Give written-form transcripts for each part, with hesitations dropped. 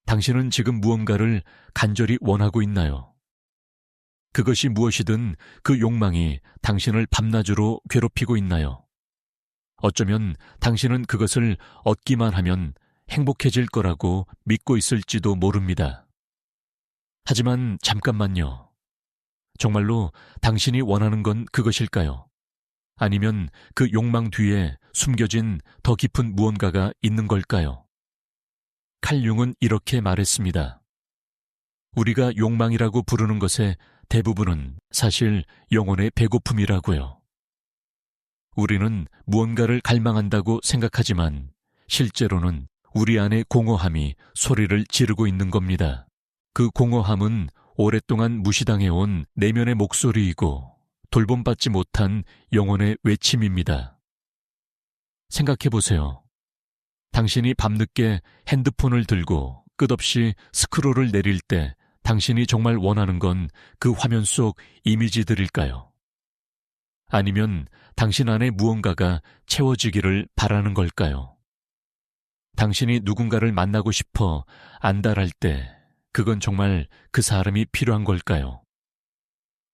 당신은 지금 무언가를 간절히 원하고 있나요? 그것이 무엇이든 그 욕망이 당신을 밤낮으로 괴롭히고 있나요? 어쩌면 당신은 그것을 얻기만 하면 행복해질 거라고 믿고 있을지도 모릅니다. 하지만 잠깐만요. 정말로 당신이 원하는 건 그것일까요? 아니면 그 욕망 뒤에 숨겨진 더 깊은 무언가가 있는 걸까요? 칼 융은 이렇게 말했습니다. 우리가 욕망이라고 부르는 것의 대부분은 사실 영혼의 배고픔이라고요. 우리는 무언가를 갈망한다고 생각하지만 실제로는 우리 안의 공허함이 소리를 지르고 있는 겁니다. 그 공허함은 오랫동안 무시당해온 내면의 목소리이고 돌봄받지 못한 영혼의 외침입니다. 생각해보세요. 당신이 밤늦게 핸드폰을 들고 끝없이 스크롤을 내릴 때 당신이 정말 원하는 건 그 화면 속 이미지들일까요? 아니면 당신 안에 무언가가 채워지기를 바라는 걸까요? 당신이 누군가를 만나고 싶어 안달할 때 그건 정말 그 사람이 필요한 걸까요?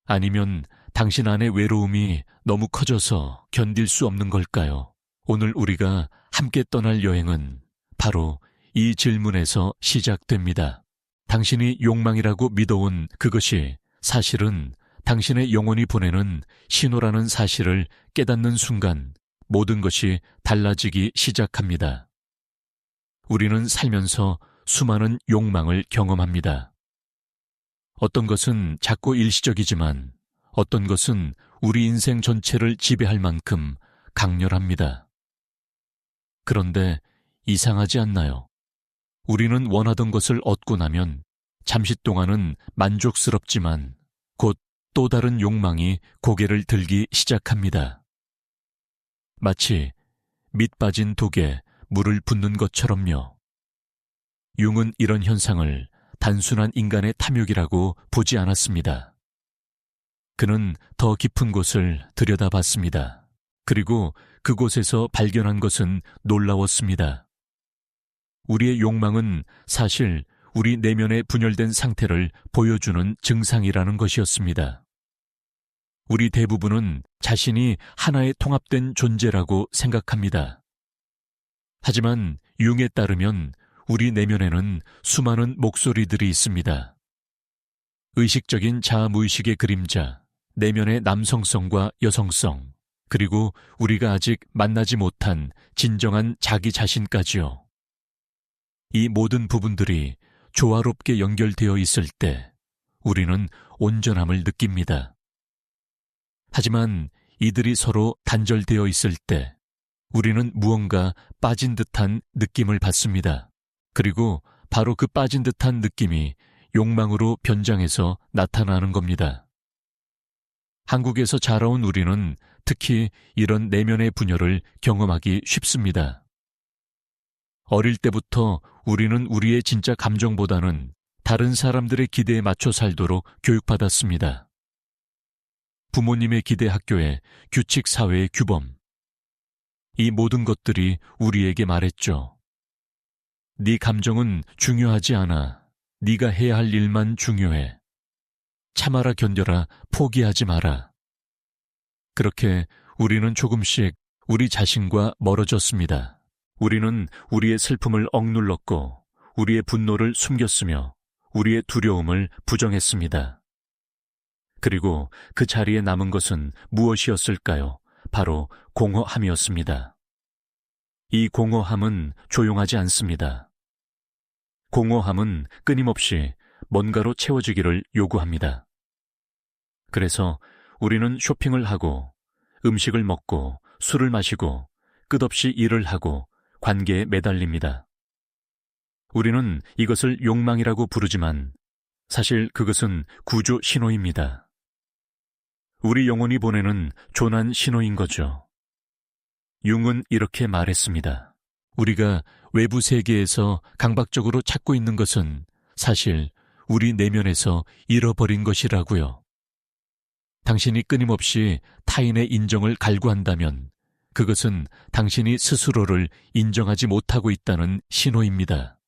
아니면 당신 안의 외로움이 너무 커져서 견딜 수 없는 걸까요? 오늘 우리가 함께 떠날 여행은 바로 이 질문에서 시작됩니다. 당신이 욕망이라고 믿어온 그것이 사실은 당신의 영혼이 보내는 신호라는 사실을 깨닫는 순간 모든 것이 달라지기 시작합니다. 우리는 살면서 수많은 욕망을 경험합니다. 어떤 것은 작고 일시적이지만 어떤 것은 우리 인생 전체를 지배할 만큼 강렬합니다. 그런데 이상하지 않나요? 우리는 원하던 것을 얻고 나면 잠시 동안은 만족스럽지만 곧 또 다른 욕망이 고개를 들기 시작합니다. 마치 밑 빠진 독에 물을 붓는 것처럼요. 융은 이런 현상을 단순한 인간의 탐욕이라고 보지 않았습니다. 그는 더 깊은 곳을 들여다봤습니다. 그리고 그곳에서 발견한 것은 놀라웠습니다. 우리의 욕망은 사실 우리 내면의 분열된 상태를 보여주는 증상이라는 것이었습니다. 우리 대부분은 자신이 하나의 통합된 존재라고 생각합니다. 하지만 융에 따르면 우리 내면에는 수많은 목소리들이 있습니다. 의식적인 자아무의식의 그림자, 내면의 남성성과 여성성, 그리고 우리가 아직 만나지 못한 진정한 자기 자신까지요. 이 모든 부분들이 조화롭게 연결되어 있을 때 우리는 온전함을 느낍니다. 하지만 이들이 서로 단절되어 있을 때 우리는 무언가 빠진 듯한 느낌을 받습니다. 그리고 바로 그 빠진 듯한 느낌이 욕망으로 변장해서 나타나는 겁니다. 한국에서 자라온 우리는 특히 이런 내면의 분열을 경험하기 쉽습니다. 어릴 때부터 우리는 우리의 진짜 감정보다는 다른 사람들의 기대에 맞춰 살도록 교육받았습니다. 부모님의 기대 학교의 규칙 사회의 규범. 이 모든 것들이 우리에게 말했죠. 네 감정은 중요하지 않아. 네가 해야 할 일만 중요해. 참아라 견뎌라 포기하지 마라. 그렇게 우리는 조금씩 우리 자신과 멀어졌습니다. 우리는 우리의 슬픔을 억눌렀고 우리의 분노를 숨겼으며 우리의 두려움을 부정했습니다. 그리고 그 자리에 남은 것은 무엇이었을까요? 바로 공허함이었습니다. 이 공허함은 조용하지 않습니다. 공허함은 끊임없이 뭔가로 채워지기를 요구합니다. 그래서 우리는 쇼핑을 하고 음식을 먹고 술을 마시고 끝없이 일을 하고 관계에 매달립니다. 우리는 이것을 욕망이라고 부르지만 사실 그것은 구조 신호입니다. 우리 영혼이 보내는 조난 신호인 거죠. 융은 이렇게 말했습니다. 우리가 외부 세계에서 강박적으로 찾고 있는 것은 사실 우리 내면에서 잃어버린 것이라고요. 당신이 끊임없이 타인의 인정을 갈구한다면 그것은 당신이 스스로를 인정하지 못하고 있다는 신호입니다.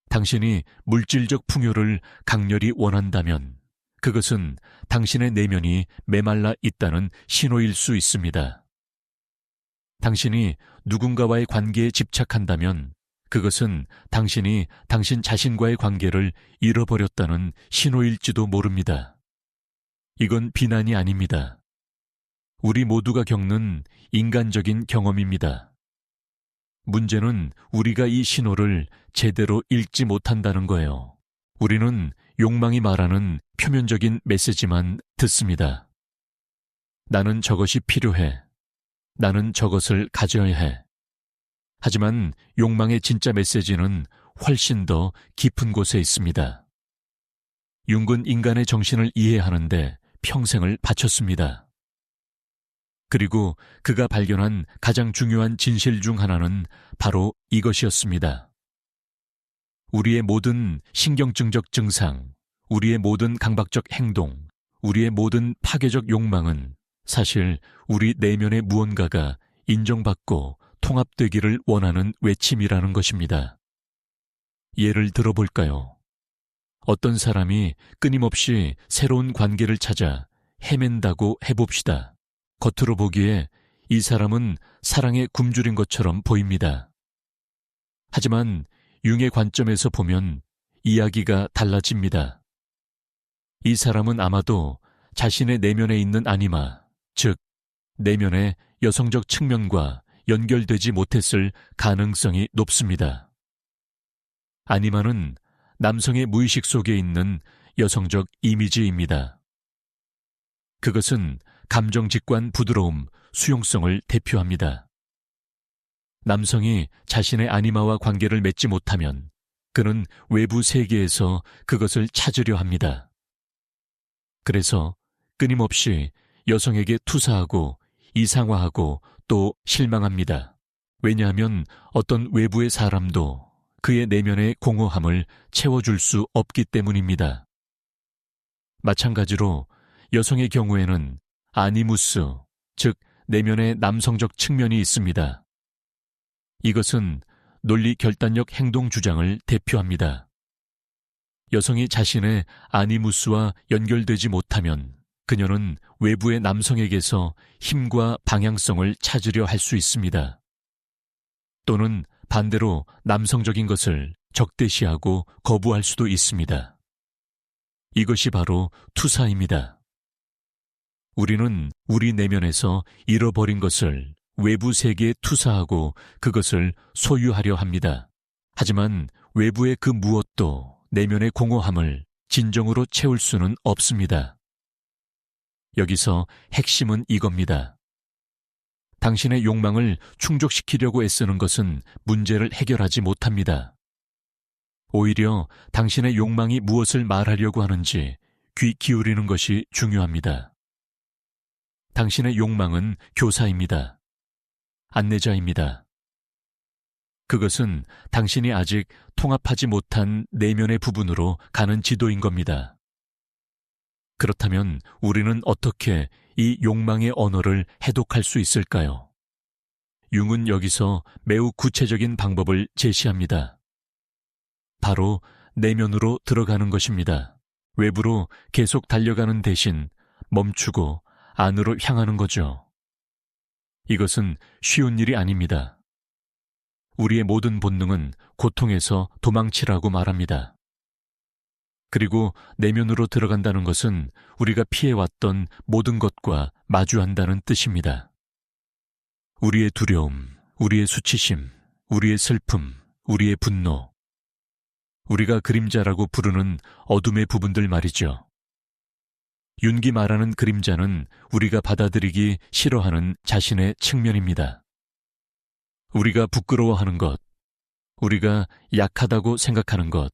당신이 물질적 풍요를 강렬히 원한다면 그것은 당신의 내면이 메말라 있다는 신호일 수 있습니다. 당신이 누군가와의 관계에 집착한다면 그것은 당신이 당신 자신과의 관계를 잃어버렸다는 신호일지도 모릅니다. 이건 비난이 아닙니다. 우리 모두가 겪는 인간적인 경험입니다. 문제는 우리가 이 신호를 제대로 읽지 못한다는 거예요. 우리는 욕망이 말하는 표면적인 메시지만 듣습니다. 나는 저것이 필요해. 나는 저것을 가져야 해. 하지만 욕망의 진짜 메시지는 훨씬 더 깊은 곳에 있습니다. 융은 인간의 정신을 이해하는데 평생을 바쳤습니다. 그리고 그가 발견한 가장 중요한 진실 중 하나는 바로 이것이었습니다. 우리의 모든 신경증적 증상, 우리의 모든 강박적 행동, 우리의 모든 파괴적 욕망은 사실 우리 내면의 무언가가 인정받고 통합되기를 원하는 외침이라는 것입니다. 예를 들어볼까요? 어떤 사람이 끊임없이 새로운 관계를 찾아 헤맨다고 해봅시다. 겉으로 보기에 이 사람은 사랑에 굶주린 것처럼 보입니다. 하지만 융의 관점에서 보면 이야기가 달라집니다. 이 사람은 아마도 자신의 내면에 있는 아니마, 즉 내면의 여성적 측면과 연결되지 못했을 가능성이 높습니다. 아니마는 남성의 무의식 속에 있는 여성적 이미지입니다. 그것은 감정직관 부드러움, 수용성을 대표합니다. 남성이 자신의 아니마와 관계를 맺지 못하면 그는 외부 세계에서 그것을 찾으려 합니다. 그래서 끊임없이 여성에게 투사하고 이상화하고 또 실망합니다. 왜냐하면 어떤 외부의 사람도 그의 내면의 공허함을 채워줄 수 없기 때문입니다. 마찬가지로 여성의 경우에는 아니무스, 즉 내면의 남성적 측면이 있습니다. 이것은 논리 결단력 행동 주장을 대표합니다. 여성이 자신의 아니무스와 연결되지 못하면 그녀는 외부의 남성에게서 힘과 방향성을 찾으려 할 수 있습니다. 또는 반대로 남성적인 것을 적대시하고 거부할 수도 있습니다. 이것이 바로 투사입니다. 우리는 우리 내면에서 잃어버린 것을 외부 세계에 투사하고 그것을 소유하려 합니다. 하지만 외부의 그 무엇도 내면의 공허함을 진정으로 채울 수는 없습니다. 여기서 핵심은 이겁니다. 당신의 욕망을 충족시키려고 애쓰는 것은 문제를 해결하지 못합니다. 오히려 당신의 욕망이 무엇을 말하려고 하는지 귀 기울이는 것이 중요합니다. 당신의 욕망은 교사입니다. 안내자입니다. 그것은 당신이 아직 통합하지 못한 내면의 부분으로 가는 지도인 겁니다. 그렇다면 우리는 어떻게 이 욕망의 언어를 해독할 수 있을까요? 융은 여기서 매우 구체적인 방법을 제시합니다. 바로 내면으로 들어가는 것입니다. 외부로 계속 달려가는 대신 멈추고 안으로 향하는 거죠. 이것은 쉬운 일이 아닙니다. 우리의 모든 본능은 고통에서 도망치라고 말합니다. 그리고 내면으로 들어간다는 것은 우리가 피해왔던 모든 것과 마주한다는 뜻입니다. 우리의 두려움, 우리의 수치심, 우리의 슬픔, 우리의 분노, 우리가 그림자라고 부르는 어둠의 부분들 말이죠. 윤기 말하는 그림자는 우리가 받아들이기 싫어하는 자신의 측면입니다. 우리가 부끄러워하는 것, 우리가 약하다고 생각하는 것,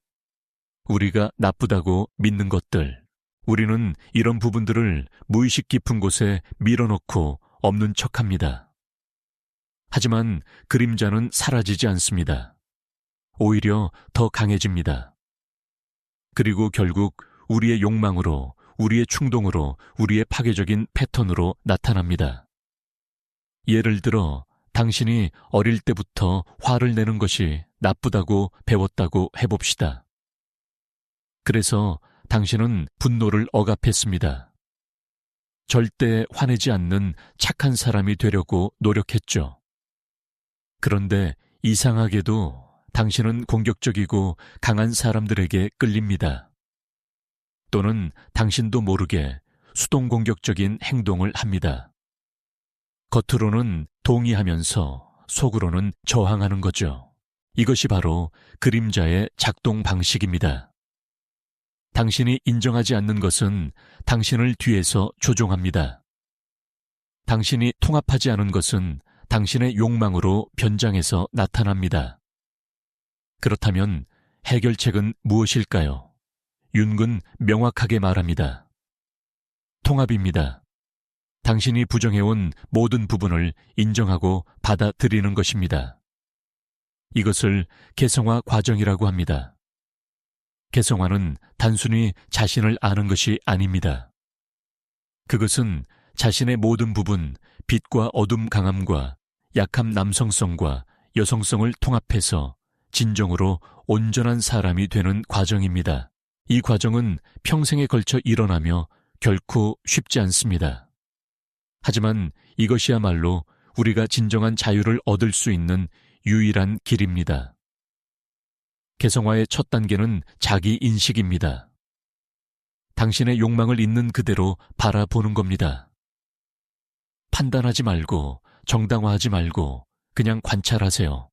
우리가 나쁘다고 믿는 것들, 우리는 이런 부분들을 무의식 깊은 곳에 밀어넣고 없는 척합니다. 하지만 그림자는 사라지지 않습니다. 오히려 더 강해집니다. 그리고 결국 우리의 욕망으로, 우리의 충동으로, 우리의 파괴적인 패턴으로 나타납니다. 예를 들어 당신이 어릴 때부터 화를 내는 것이 나쁘다고 배웠다고 해봅시다. 그래서 당신은 분노를 억압했습니다. 절대 화내지 않는 착한 사람이 되려고 노력했죠. 그런데 이상하게도 당신은 공격적이고 강한 사람들에게 끌립니다. 또는 당신도 모르게 수동공격적인 행동을 합니다. 겉으로는 동의하면서 속으로는 저항하는 거죠. 이것이 바로 그림자의 작동 방식입니다. 당신이 인정하지 않는 것은 당신을 뒤에서 조종합니다. 당신이 통합하지 않은 것은 당신의 욕망으로 변장해서 나타납니다. 그렇다면 해결책은 무엇일까요? 윤근 명확하게 말합니다. 통합입니다. 당신이 부정해온 모든 부분을 인정하고 받아들이는 것입니다. 이것을 개성화 과정이라고 합니다. 개성화는 단순히 자신을 아는 것이 아닙니다. 그것은 자신의 모든 부분, 빛과 어둠 강함과 약함 남성성과 여성성을 통합해서 진정으로 온전한 사람이 되는 과정입니다. 이 과정은 평생에 걸쳐 일어나며 결코 쉽지 않습니다. 하지만 이것이야말로 우리가 진정한 자유를 얻을 수 있는 유일한 길입니다. 개성화의 첫 단계는 자기 인식입니다. 당신의 욕망을 있는 그대로 바라보는 겁니다. 판단하지 말고 정당화하지 말고 그냥 관찰하세요.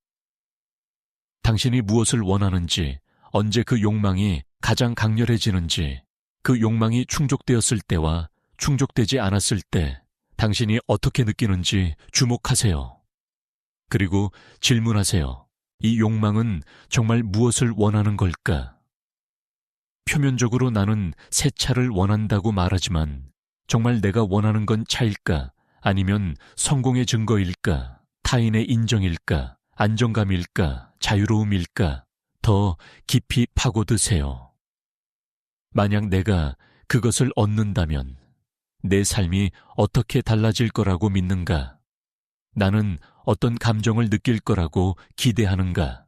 당신이 무엇을 원하는지, 언제 그 욕망이 가장 강렬해지는지, 그 욕망이 충족되었을 때와 충족되지 않았을 때 당신이 어떻게 느끼는지 주목하세요. 그리고 질문하세요. 이 욕망은 정말 무엇을 원하는 걸까? 표면적으로 나는 새 차를 원한다고 말하지만 정말 내가 원하는 건 차일까? 아니면 성공의 증거일까? 타인의 인정일까? 안정감일까? 자유로움일까? 더 깊이 파고드세요. 만약 내가 그것을 얻는다면 내 삶이 어떻게 달라질 거라고 믿는가? 나는 어떤 감정을 느낄 거라고 기대하는가?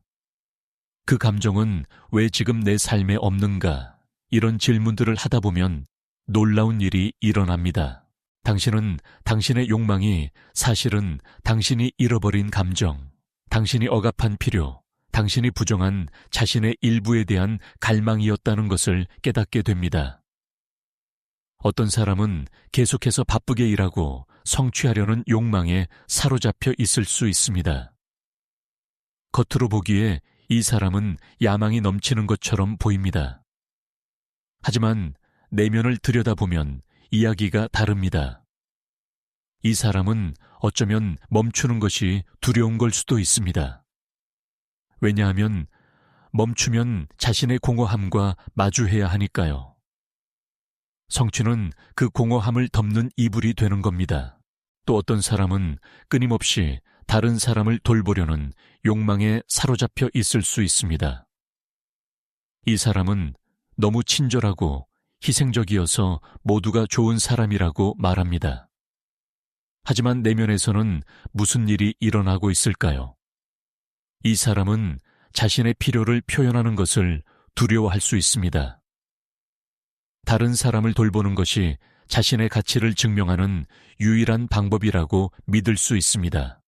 그 감정은 왜 지금 내 삶에 없는가? 이런 질문들을 하다 보면 놀라운 일이 일어납니다. 당신은 당신의 욕망이 사실은 당신이 잃어버린 감정, 당신이 억압한 필요, 당신이 부정한 자신의 일부에 대한 갈망이었다는 것을 깨닫게 됩니다. 어떤 사람은 계속해서 바쁘게 일하고 성취하려는 욕망에 사로잡혀 있을 수 있습니다. 겉으로 보기에 이 사람은 야망이 넘치는 것처럼 보입니다. 하지만 내면을 들여다보면 이야기가 다릅니다. 이 사람은 어쩌면 멈추는 것이 두려운 걸 수도 있습니다. 왜냐하면 멈추면 자신의 공허함과 마주해야 하니까요. 성취는 그 공허함을 덮는 이불이 되는 겁니다. 또 어떤 사람은 끊임없이 다른 사람을 돌보려는 욕망에 사로잡혀 있을 수 있습니다. 이 사람은 너무 친절하고 희생적이어서 모두가 좋은 사람이라고 말합니다. 하지만 내면에서는 무슨 일이 일어나고 있을까요? 이 사람은 자신의 필요를 표현하는 것을 두려워할 수 있습니다. 다른 사람을 돌보는 것이 자신의 가치를 증명하는 유일한 방법이라고 믿을 수 있습니다.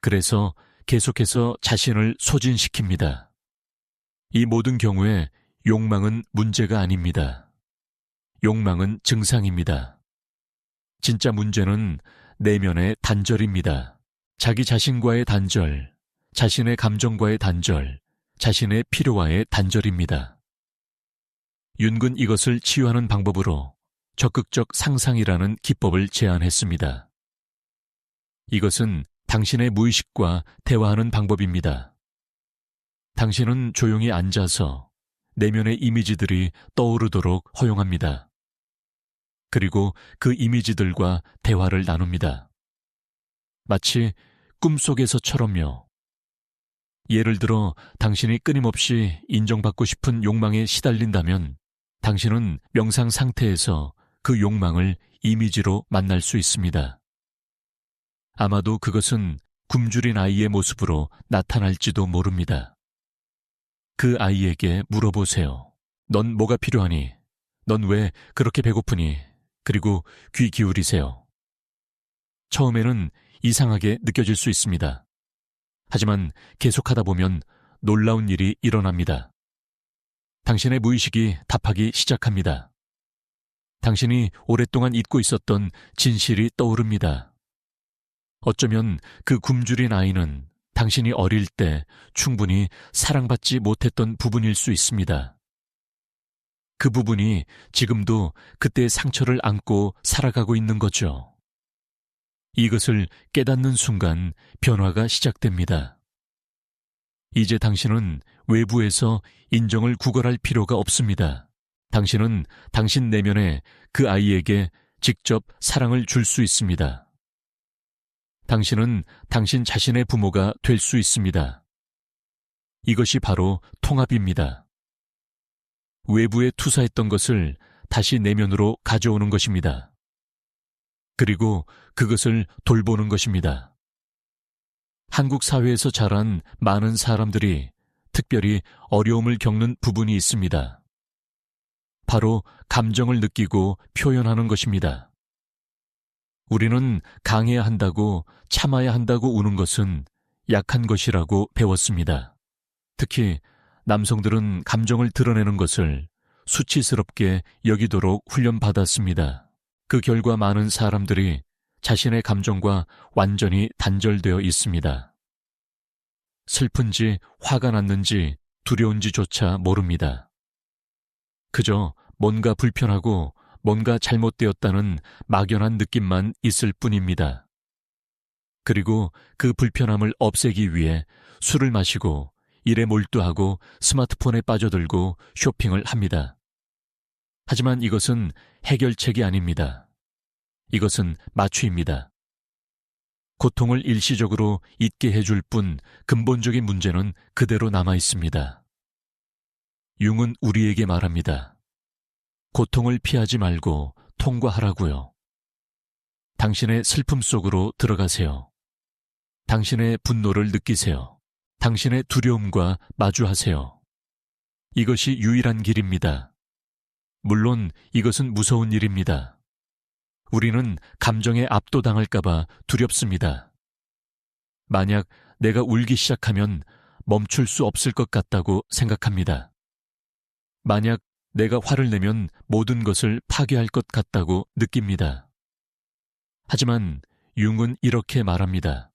그래서 계속해서 자신을 소진시킵니다. 이 모든 경우에 욕망은 문제가 아닙니다. 욕망은 증상입니다. 진짜 문제는 내면의 단절입니다. 자기 자신과의 단절, 자신의 감정과의 단절, 자신의 필요와의 단절입니다. 윤근 이것을 치유하는 방법으로 적극적 상상이라는 기법을 제안했습니다. 이것은 당신의 무의식과 대화하는 방법입니다. 당신은 조용히 앉아서 내면의 이미지들이 떠오르도록 허용합니다. 그리고 그 이미지들과 대화를 나눕니다. 마치 꿈속에서처럼요. 예를 들어 당신이 끊임없이 인정받고 싶은 욕망에 시달린다면 당신은 명상 상태에서 그 욕망을 이미지로 만날 수 있습니다. 아마도 그것은 굶주린 아이의 모습으로 나타날지도 모릅니다. 그 아이에게 물어보세요. 넌 뭐가 필요하니? 넌 왜 그렇게 배고프니? 그리고 귀 기울이세요. 처음에는 이상하게 느껴질 수 있습니다. 하지만 계속하다 보면 놀라운 일이 일어납니다. 당신의 무의식이 답하기 시작합니다. 당신이 오랫동안 잊고 있었던 진실이 떠오릅니다. 어쩌면 그 굶주린 아이는 당신이 어릴 때 충분히 사랑받지 못했던 부분일 수 있습니다. 그 부분이 지금도 그때의 상처를 안고 살아가고 있는 거죠. 이것을 깨닫는 순간 변화가 시작됩니다. 이제 당신은 외부에서 인정을 구걸할 필요가 없습니다. 당신은 당신 내면에 그 아이에게 직접 사랑을 줄 수 있습니다. 당신은 당신 자신의 부모가 될 수 있습니다. 이것이 바로 통합입니다. 외부에 투사했던 것을 다시 내면으로 가져오는 것입니다. 그리고 그것을 돌보는 것입니다. 한국 사회에서 자란 많은 사람들이 특별히 어려움을 겪는 부분이 있습니다. 바로 감정을 느끼고 표현하는 것입니다. 우리는 강해야 한다고 참아야 한다고 우는 것은 약한 것이라고 배웠습니다. 특히 남성들은 감정을 드러내는 것을 수치스럽게 여기도록 훈련받았습니다. 그 결과 많은 사람들이 자신의 감정과 완전히 단절되어 있습니다. 슬픈지 화가 났는지 두려운지조차 모릅니다. 그저 뭔가 불편하고 뭔가 잘못되었다는 막연한 느낌만 있을 뿐입니다. 그리고 그 불편함을 없애기 위해 술을 마시고 일에 몰두하고 스마트폰에 빠져들고 쇼핑을 합니다. 하지만 이것은 해결책이 아닙니다. 이것은 마취입니다. 고통을 일시적으로 잊게 해줄 뿐 근본적인 문제는 그대로 남아 있습니다. 융은 우리에게 말합니다. 고통을 피하지 말고 통과하라고요. 당신의 슬픔 속으로 들어가세요. 당신의 분노를 느끼세요. 당신의 두려움과 마주하세요. 이것이 유일한 길입니다. 물론 이것은 무서운 일입니다. 우리는 감정에 압도당할까봐 두렵습니다. 만약 내가 울기 시작하면 멈출 수 없을 것 같다고 생각합니다. 만약 내가 화를 내면 모든 것을 파괴할 것 같다고 느낍니다. 하지만 융은 이렇게 말합니다.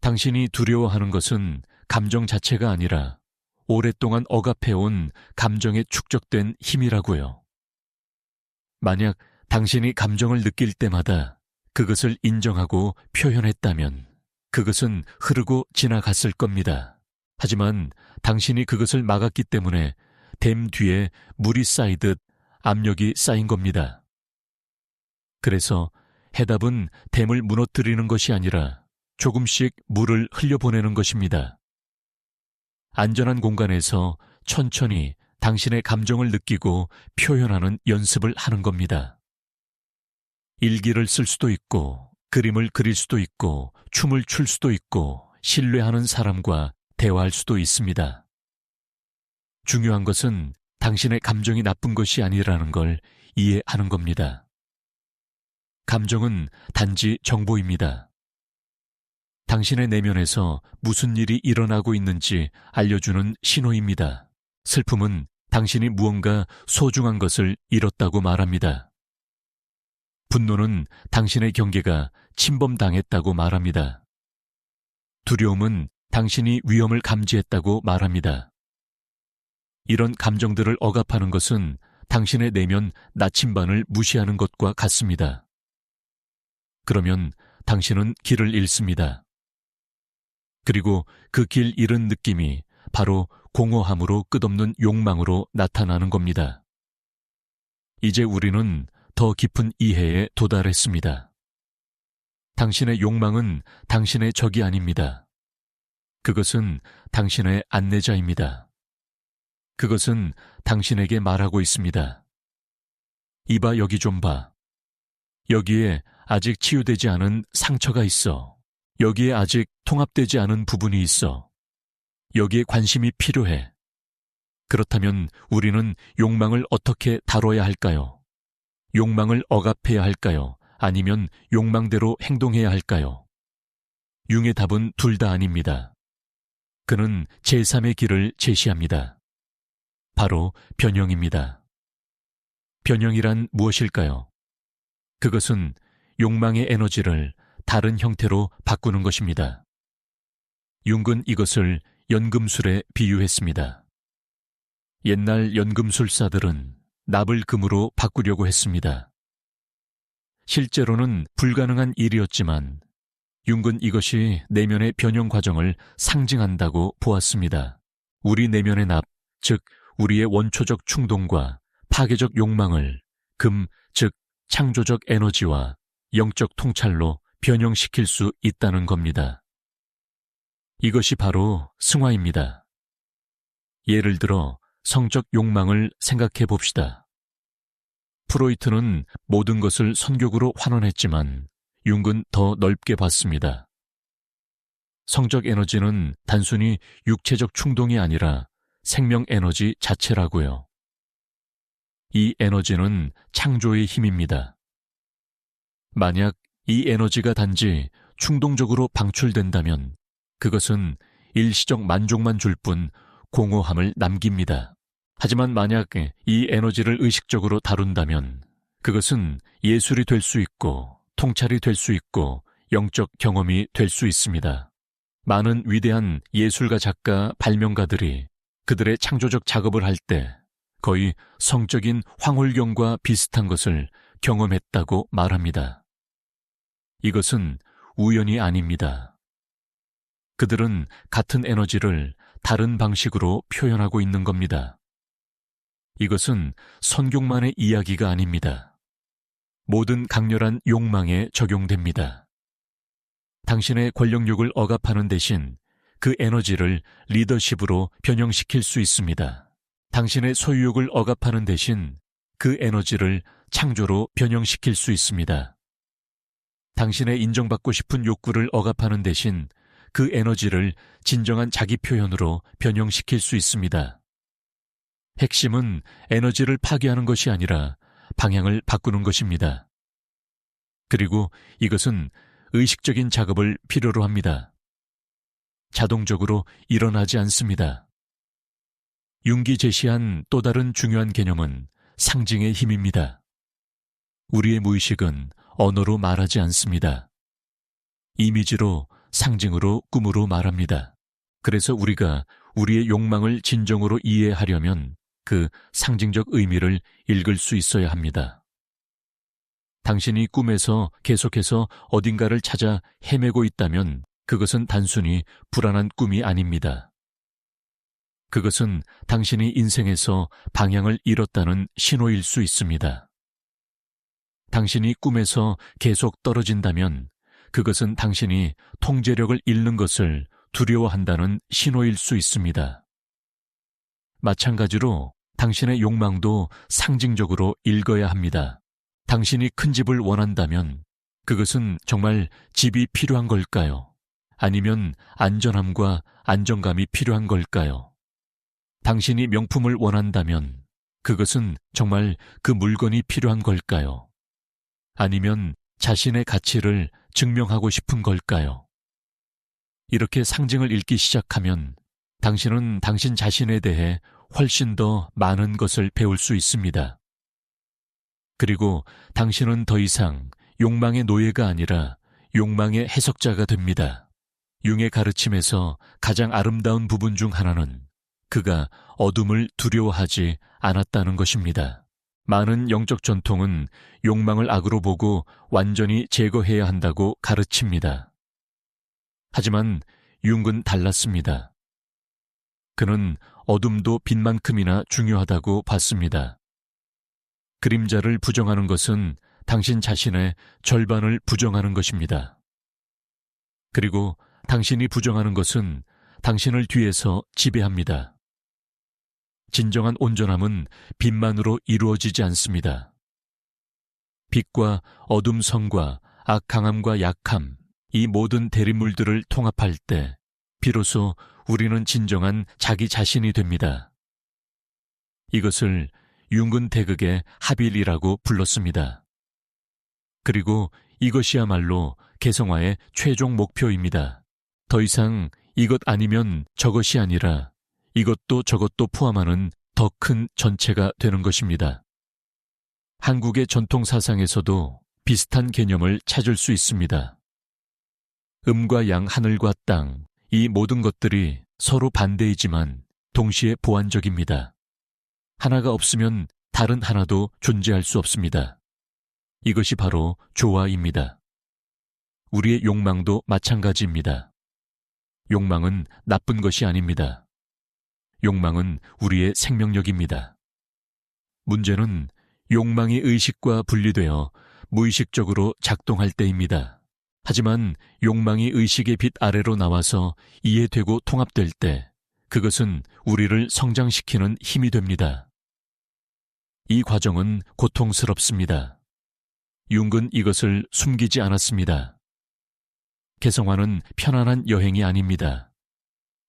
당신이 두려워하는 것은 감정 자체가 아니라 오랫동안 억압해온 감정에 축적된 힘이라고요. 만약 당신이 감정을 느낄 때마다 그것을 인정하고 표현했다면 그것은 흐르고 지나갔을 겁니다. 하지만 당신이 그것을 막았기 때문에 댐 뒤에 물이 쌓이듯 압력이 쌓인 겁니다. 그래서 해답은 댐을 무너뜨리는 것이 아니라 조금씩 물을 흘려보내는 것입니다. 안전한 공간에서 천천히 당신의 감정을 느끼고 표현하는 연습을 하는 겁니다. 일기를 쓸 수도 있고, 그림을 그릴 수도 있고, 춤을 출 수도 있고, 신뢰하는 사람과 대화할 수도 있습니다. 중요한 것은 당신의 감정이 나쁜 것이 아니라는 걸 이해하는 겁니다. 감정은 단지 정보입니다. 당신의 내면에서 무슨 일이 일어나고 있는지 알려주는 신호입니다. 슬픔은 당신이 무언가 소중한 것을 잃었다고 말합니다. 분노는 당신의 경계가 침범당했다고 말합니다. 두려움은 당신이 위험을 감지했다고 말합니다. 이런 감정들을 억압하는 것은 당신의 내면 나침반을 무시하는 것과 같습니다. 그러면 당신은 길을 잃습니다. 그리고 그 길 잃은 느낌이 바로 공허함으로 끝없는 욕망으로 나타나는 겁니다. 이제 우리는 더 깊은 이해에 도달했습니다. 당신의 욕망은 당신의 적이 아닙니다. 그것은 당신의 안내자입니다. 그것은 당신에게 말하고 있습니다. 이봐, 여기 좀 봐. 여기에 아직 치유되지 않은 상처가 있어. 여기에 아직 통합되지 않은 부분이 있어. 여기에 관심이 필요해. 그렇다면 우리는 욕망을 어떻게 다뤄야 할까요? 욕망을 억압해야 할까요? 아니면 욕망대로 행동해야 할까요? 융의 답은 둘 다 아닙니다. 그는 제3의 길을 제시합니다. 바로 변형입니다. 변형이란 무엇일까요? 그것은 욕망의 에너지를 다른 형태로 바꾸는 것입니다. 융은 이것을 연금술에 비유했습니다. 옛날 연금술사들은 납을 금으로 바꾸려고 했습니다. 실제로는 불가능한 일이었지만 융은 이것이 내면의 변형 과정을 상징한다고 보았습니다. 우리 내면의 납, 즉 우리의 원초적 충동과 파괴적 욕망을 금, 즉 창조적 에너지와 영적 통찰로 변형시킬 수 있다는 겁니다. 이것이 바로 승화입니다. 예를 들어 성적 욕망을 생각해 봅시다. 프로이트는 모든 것을 선격으로 환원했지만 융은 더 넓게 봤습니다. 성적 에너지는 단순히 육체적 충동이 아니라 생명 에너지 자체라고요. 이 에너지는 창조의 힘입니다. 만약 이 에너지가 단지 충동적으로 방출된다면 그것은 일시적 만족만 줄 뿐 공허함을 남깁니다. 하지만 만약 이 에너지를 의식적으로 다룬다면 그것은 예술이 될 수 있고 통찰이 될 수 있고 영적 경험이 될 수 있습니다. 많은 위대한 예술가, 작가, 발명가들이 그들의 창조적 작업을 할 때 거의 성적인 황홀경과 비슷한 것을 경험했다고 말합니다. 이것은 우연이 아닙니다. 그들은 같은 에너지를 다른 방식으로 표현하고 있는 겁니다. 이것은 선경만의 이야기가 아닙니다. 모든 강렬한 욕망에 적용됩니다. 당신의 권력욕을 억압하는 대신 그 에너지를 리더십으로 변형시킬 수 있습니다. 당신의 소유욕을 억압하는 대신 그 에너지를 창조로 변형시킬 수 있습니다. 당신의 인정받고 싶은 욕구를 억압하는 대신 그 에너지를 진정한 자기 표현으로 변형시킬 수 있습니다. 핵심은 에너지를 파괴하는 것이 아니라 방향을 바꾸는 것입니다. 그리고 이것은 의식적인 작업을 필요로 합니다. 자동적으로 일어나지 않습니다. 융이 제시한 또 다른 중요한 개념은 상징의 힘입니다. 우리의 무의식은 언어로 말하지 않습니다. 이미지로, 상징으로, 꿈으로 말합니다. 그래서 우리가 우리의 욕망을 진정으로 이해하려면 그 상징적 의미를 읽을 수 있어야 합니다. 당신이 꿈에서 계속해서 어딘가를 찾아 헤매고 있다면 그것은 단순히 불안한 꿈이 아닙니다. 그것은 당신이 인생에서 방향을 잃었다는 신호일 수 있습니다. 당신이 꿈에서 계속 떨어진다면 그것은 당신이 통제력을 잃는 것을 두려워한다는 신호일 수 있습니다. 마찬가지로 당신의 욕망도 상징적으로 읽어야 합니다. 당신이 큰 집을 원한다면 그것은 정말 집이 필요한 걸까요? 아니면 안전함과 안정감이 필요한 걸까요? 당신이 명품을 원한다면 그것은 정말 그 물건이 필요한 걸까요? 아니면 자신의 가치를 증명하고 싶은 걸까요? 이렇게 상징을 읽기 시작하면 당신은 당신 자신에 대해 훨씬 더 많은 것을 배울 수 있습니다. 그리고 당신은 더 이상 욕망의 노예가 아니라 욕망의 해석자가 됩니다. 융의 가르침에서 가장 아름다운 부분 중 하나는 그가 어둠을 두려워하지 않았다는 것입니다. 많은 영적 전통은 욕망을 악으로 보고 완전히 제거해야 한다고 가르칩니다. 하지만 융은 달랐습니다. 그는 어둠도 빛만큼이나 중요하다고 봤습니다. 그림자를 부정하는 것은 당신 자신의 절반을 부정하는 것입니다. 그리고 당신이 부정하는 것은 당신을 뒤에서 지배합니다. 진정한 온전함은 빛만으로 이루어지지 않습니다. 빛과 어둠 성과 악강함과 약함, 이 모든 대립물들을 통합할 때 비로소 우리는 진정한 자기 자신이 됩니다. 이것을 융근태극의 합일이라고 불렀습니다. 그리고 이것이야말로 개성화의 최종 목표입니다. 더 이상 이것 아니면 저것이 아니라 이것도 저것도 포함하는 더 큰 전체가 되는 것입니다. 한국의 전통 사상에서도 비슷한 개념을 찾을 수 있습니다. 음과 양, 하늘과 땅, 이 모든 것들이 서로 반대이지만 동시에 보완적입니다. 하나가 없으면 다른 하나도 존재할 수 없습니다. 이것이 바로 조화입니다. 우리의 욕망도 마찬가지입니다. 욕망은 나쁜 것이 아닙니다. 욕망은 우리의 생명력입니다. 문제는 욕망이 의식과 분리되어 무의식적으로 작동할 때입니다. 하지만 욕망이 의식의 빛 아래로 나와서 이해되고 통합될 때 그것은 우리를 성장시키는 힘이 됩니다. 이 과정은 고통스럽습니다. 융은 이것을 숨기지 않았습니다. 개성화는 편안한 여행이 아닙니다.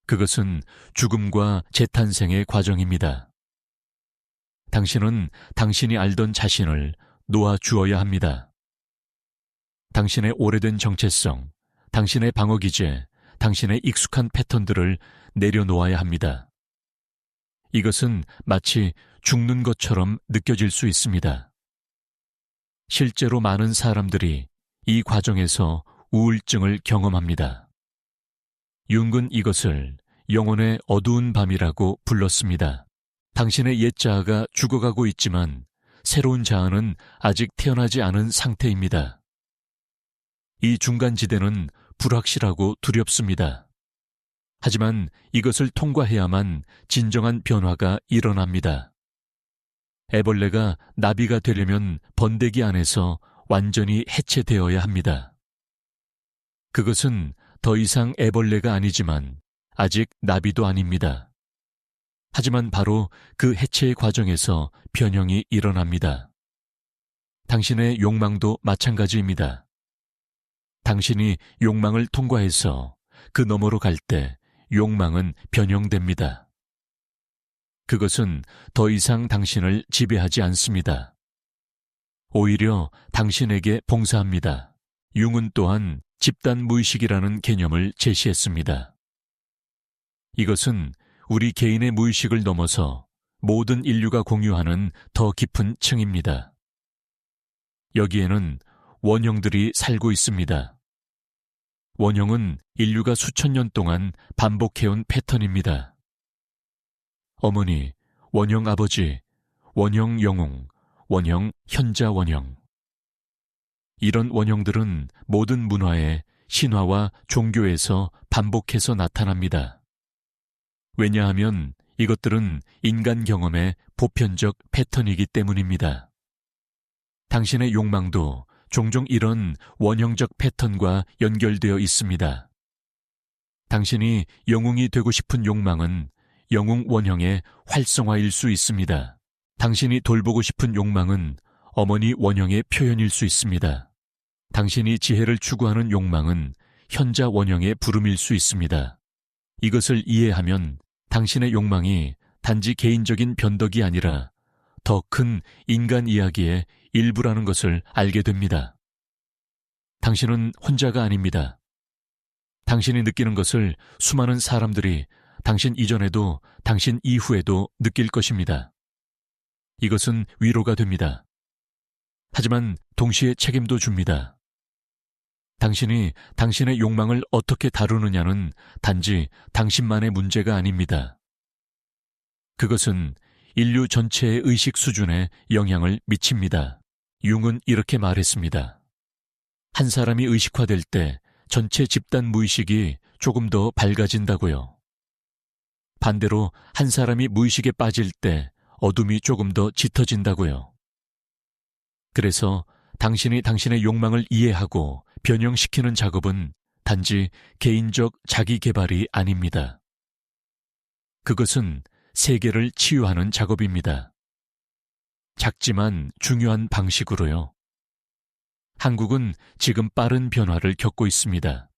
그것은 죽음과 재탄생의 과정입니다. 당신은 당신이 알던 자신을 놓아주어야 합니다. 당신의 오래된 정체성, 당신의 방어기제, 당신의 익숙한 패턴들을 내려놓아야 합니다. 이것은 마치 죽는 것처럼 느껴질 수 있습니다. 실제로 많은 사람들이 이 과정에서 우울증을 경험합니다. 융은 이것을 영혼의 어두운 밤이라고 불렀습니다. 당신의 옛 자아가 죽어가고 있지만 새로운 자아는 아직 태어나지 않은 상태입니다. 이 중간지대는 불확실하고 두렵습니다. 하지만 이것을 통과해야만 진정한 변화가 일어납니다. 애벌레가 나비가 되려면 번데기 안에서 완전히 해체되어야 합니다. 그것은 더 이상 애벌레가 아니지만 아직 나비도 아닙니다. 하지만 바로 그 해체의 과정에서 변형이 일어납니다. 당신의 욕망도 마찬가지입니다. 당신이 욕망을 통과해서 그 너머로 갈 때 욕망은 변형됩니다. 그것은 더 이상 당신을 지배하지 않습니다. 오히려 당신에게 봉사합니다. 융은 또한 집단 무의식이라는 개념을 제시했습니다. 이것은 우리 개인의 무의식을 넘어서 모든 인류가 공유하는 더 깊은 층입니다. 여기에는 원형들이 살고 있습니다. 원형은 인류가 수천 년 동안 반복해온 패턴입니다. 어머니, 원형 아버지, 원형 영웅, 원형 현자 원형. 이런 원형들은 모든 문화의 신화와 종교에서 반복해서 나타납니다. 왜냐하면 이것들은 인간 경험의 보편적 패턴이기 때문입니다. 당신의 욕망도 종종 이런 원형적 패턴과 연결되어 있습니다. 당신이 영웅이 되고 싶은 욕망은 영웅 원형의 활성화일 수 있습니다. 당신이 돌보고 싶은 욕망은 어머니 원형의 표현일 수 있습니다. 당신이 지혜를 추구하는 욕망은 현자 원형의 부름일 수 있습니다. 이것을 이해하면 당신의 욕망이 단지 개인적인 변덕이 아니라 더 큰 인간 이야기의 일부라는 것을 알게 됩니다. 당신은 혼자가 아닙니다. 당신이 느끼는 것을 수많은 사람들이 당신 이전에도 당신 이후에도 느낄 것입니다. 이것은 위로가 됩니다. 하지만 동시에 책임도 줍니다. 당신이 당신의 욕망을 어떻게 다루느냐는 단지 당신만의 문제가 아닙니다. 그것은 인류 전체의 의식 수준에 영향을 미칩니다. 융은 이렇게 말했습니다. 한 사람이 의식화될 때 전체 집단 무의식이 조금 더 밝아진다고요. 반대로 한 사람이 무의식에 빠질 때 어둠이 조금 더 짙어진다고요. 그래서 당신이 당신의 욕망을 이해하고 변형시키는 작업은 단지 개인적 자기 개발이 아닙니다. 그것은 세계를 치유하는 작업입니다. 작지만 중요한 방식으로요. 한국은 지금 빠른 변화를 겪고 있습니다.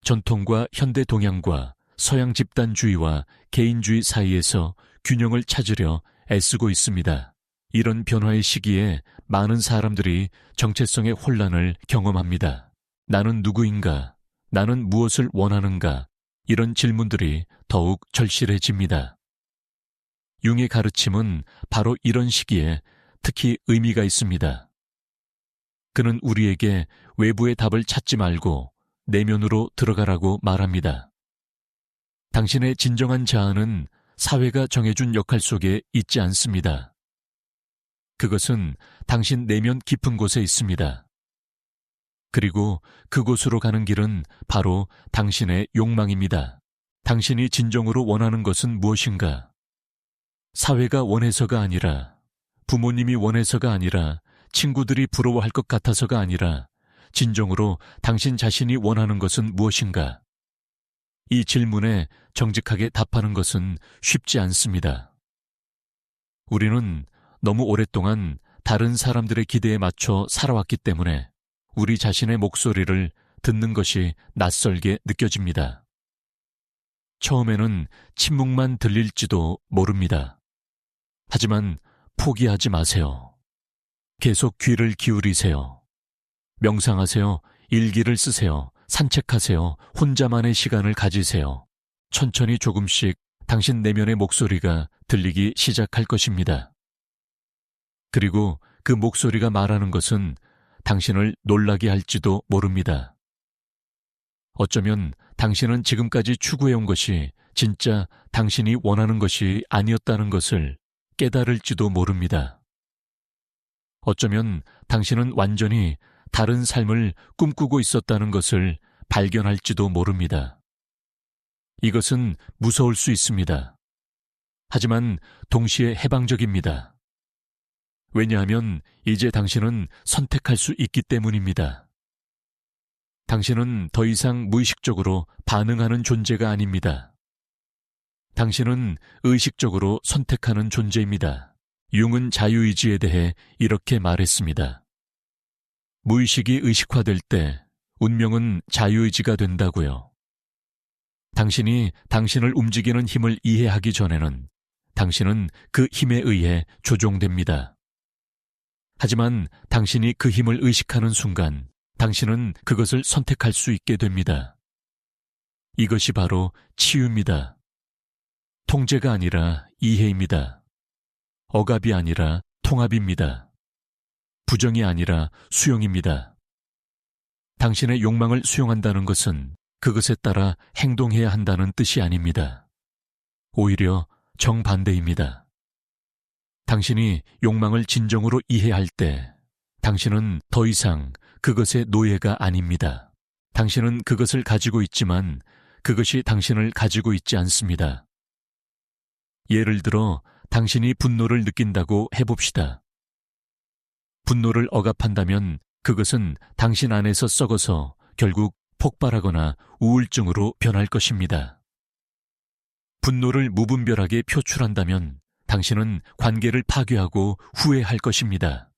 전통과 현대 동양과 서양 집단주의와 개인주의 사이에서 균형을 찾으려 애쓰고 있습니다. 이런 변화의 시기에 많은 사람들이 정체성의 혼란을 경험합니다. 나는 누구인가? 나는 무엇을 원하는가? 이런 질문들이 더욱 절실해집니다. 융의 가르침은 바로 이런 시기에 특히 의미가 있습니다. 그는 우리에게 외부의 답을 찾지 말고 내면으로 들어가라고 말합니다. 당신의 진정한 자아는 사회가 정해준 역할 속에 있지 않습니다. 그것은 당신 내면 깊은 곳에 있습니다. 그리고 그곳으로 가는 길은 바로 당신의 욕망입니다. 당신이 진정으로 원하는 것은 무엇인가? 사회가 원해서가 아니라, 부모님이 원해서가 아니라, 친구들이 부러워할 것 같아서가 아니라, 진정으로 당신 자신이 원하는 것은 무엇인가? 이 질문에 정직하게 답하는 것은 쉽지 않습니다. 우리는 너무 오랫동안 다른 사람들의 기대에 맞춰 살아왔기 때문에 우리 자신의 목소리를 듣는 것이 낯설게 느껴집니다. 처음에는 침묵만 들릴지도 모릅니다. 하지만 포기하지 마세요. 계속 귀를 기울이세요. 명상하세요. 일기를 쓰세요. 산책하세요. 혼자만의 시간을 가지세요. 천천히 조금씩 당신 내면의 목소리가 들리기 시작할 것입니다. 그리고 그 목소리가 말하는 것은 당신을 놀라게 할지도 모릅니다. 어쩌면 당신은 지금까지 추구해온 것이 진짜 당신이 원하는 것이 아니었다는 것을 깨달을지도 모릅니다. 어쩌면 당신은 완전히 다른 삶을 꿈꾸고 있었다는 것을 발견할지도 모릅니다. 이것은 무서울 수 있습니다. 하지만 동시에 해방적입니다. 왜냐하면 이제 당신은 선택할 수 있기 때문입니다. 당신은 더 이상 무의식적으로 반응하는 존재가 아닙니다. 당신은 의식적으로 선택하는 존재입니다. 융은 자유의지에 대해 이렇게 말했습니다. 무의식이 의식화될 때 운명은 자유의지가 된다고요. 당신이 당신을 움직이는 힘을 이해하기 전에는 당신은 그 힘에 의해 조종됩니다. 하지만 당신이 그 힘을 의식하는 순간 당신은 그것을 선택할 수 있게 됩니다. 이것이 바로 치유입니다. 통제가 아니라 이해입니다. 억압이 아니라 통합입니다. 부정이 아니라 수용입니다. 당신의 욕망을 수용한다는 것은 그것에 따라 행동해야 한다는 뜻이 아닙니다. 오히려 정반대입니다. 당신이 욕망을 진정으로 이해할 때 당신은 더 이상 그것의 노예가 아닙니다. 당신은 그것을 가지고 있지만 그것이 당신을 가지고 있지 않습니다. 예를 들어 당신이 분노를 느낀다고 해봅시다. 분노를 억압한다면 그것은 당신 안에서 썩어서 결국 폭발하거나 우울증으로 변할 것입니다. 분노를 무분별하게 표출한다면 당신은 관계를 파괴하고 후회할 것입니다.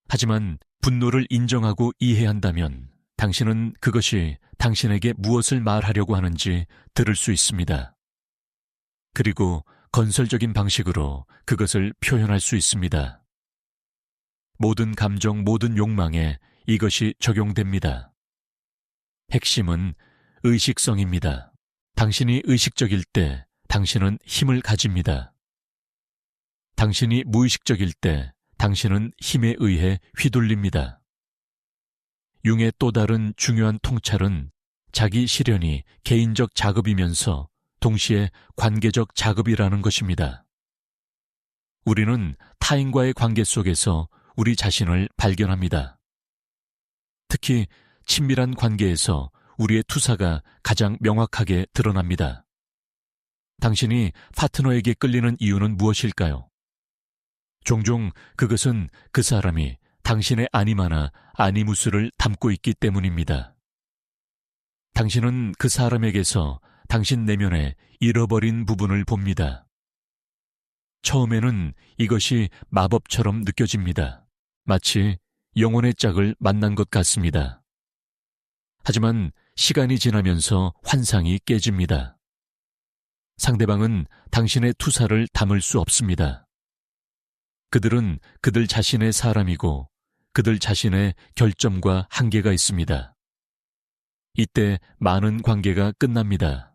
하지만 분노를 인정하고 이해한다면 당신은 그것이 당신에게 무엇을 말하려고 하는지 들을 수 있습니다. 그리고 건설적인 방식으로 그것을 표현할 수 있습니다. 모든 감정, 모든 욕망에 이것이 적용됩니다. 핵심은 의식성입니다. 당신이 의식적일 때 당신은 힘을 가집니다. 당신이 무의식적일 때 당신은 힘에 의해 휘둘립니다. 융의 또 다른 중요한 통찰은 자기 실현이 개인적 작업이면서 동시에 관계적 작업이라는 것입니다. 우리는 타인과의 관계 속에서 우리 자신을 발견합니다. 특히 친밀한 관계에서 우리의 투사가 가장 명확하게 드러납니다. 당신이 파트너에게 끌리는 이유는 무엇일까요? 종종 그것은 그 사람이 당신의 아니마나 아니무스를 담고 있기 때문입니다. 당신은 그 사람에게서 당신 내면의 잃어버린 부분을 봅니다. 처음에는 이것이 마법처럼 느껴집니다. 마치 영혼의 짝을 만난 것 같습니다. 하지만 시간이 지나면서 환상이 깨집니다. 상대방은 당신의 투사를 담을 수 없습니다. 그들은 그들 자신의 사람이고 그들 자신의 결점과 한계가 있습니다. 이때 많은 관계가 끝납니다.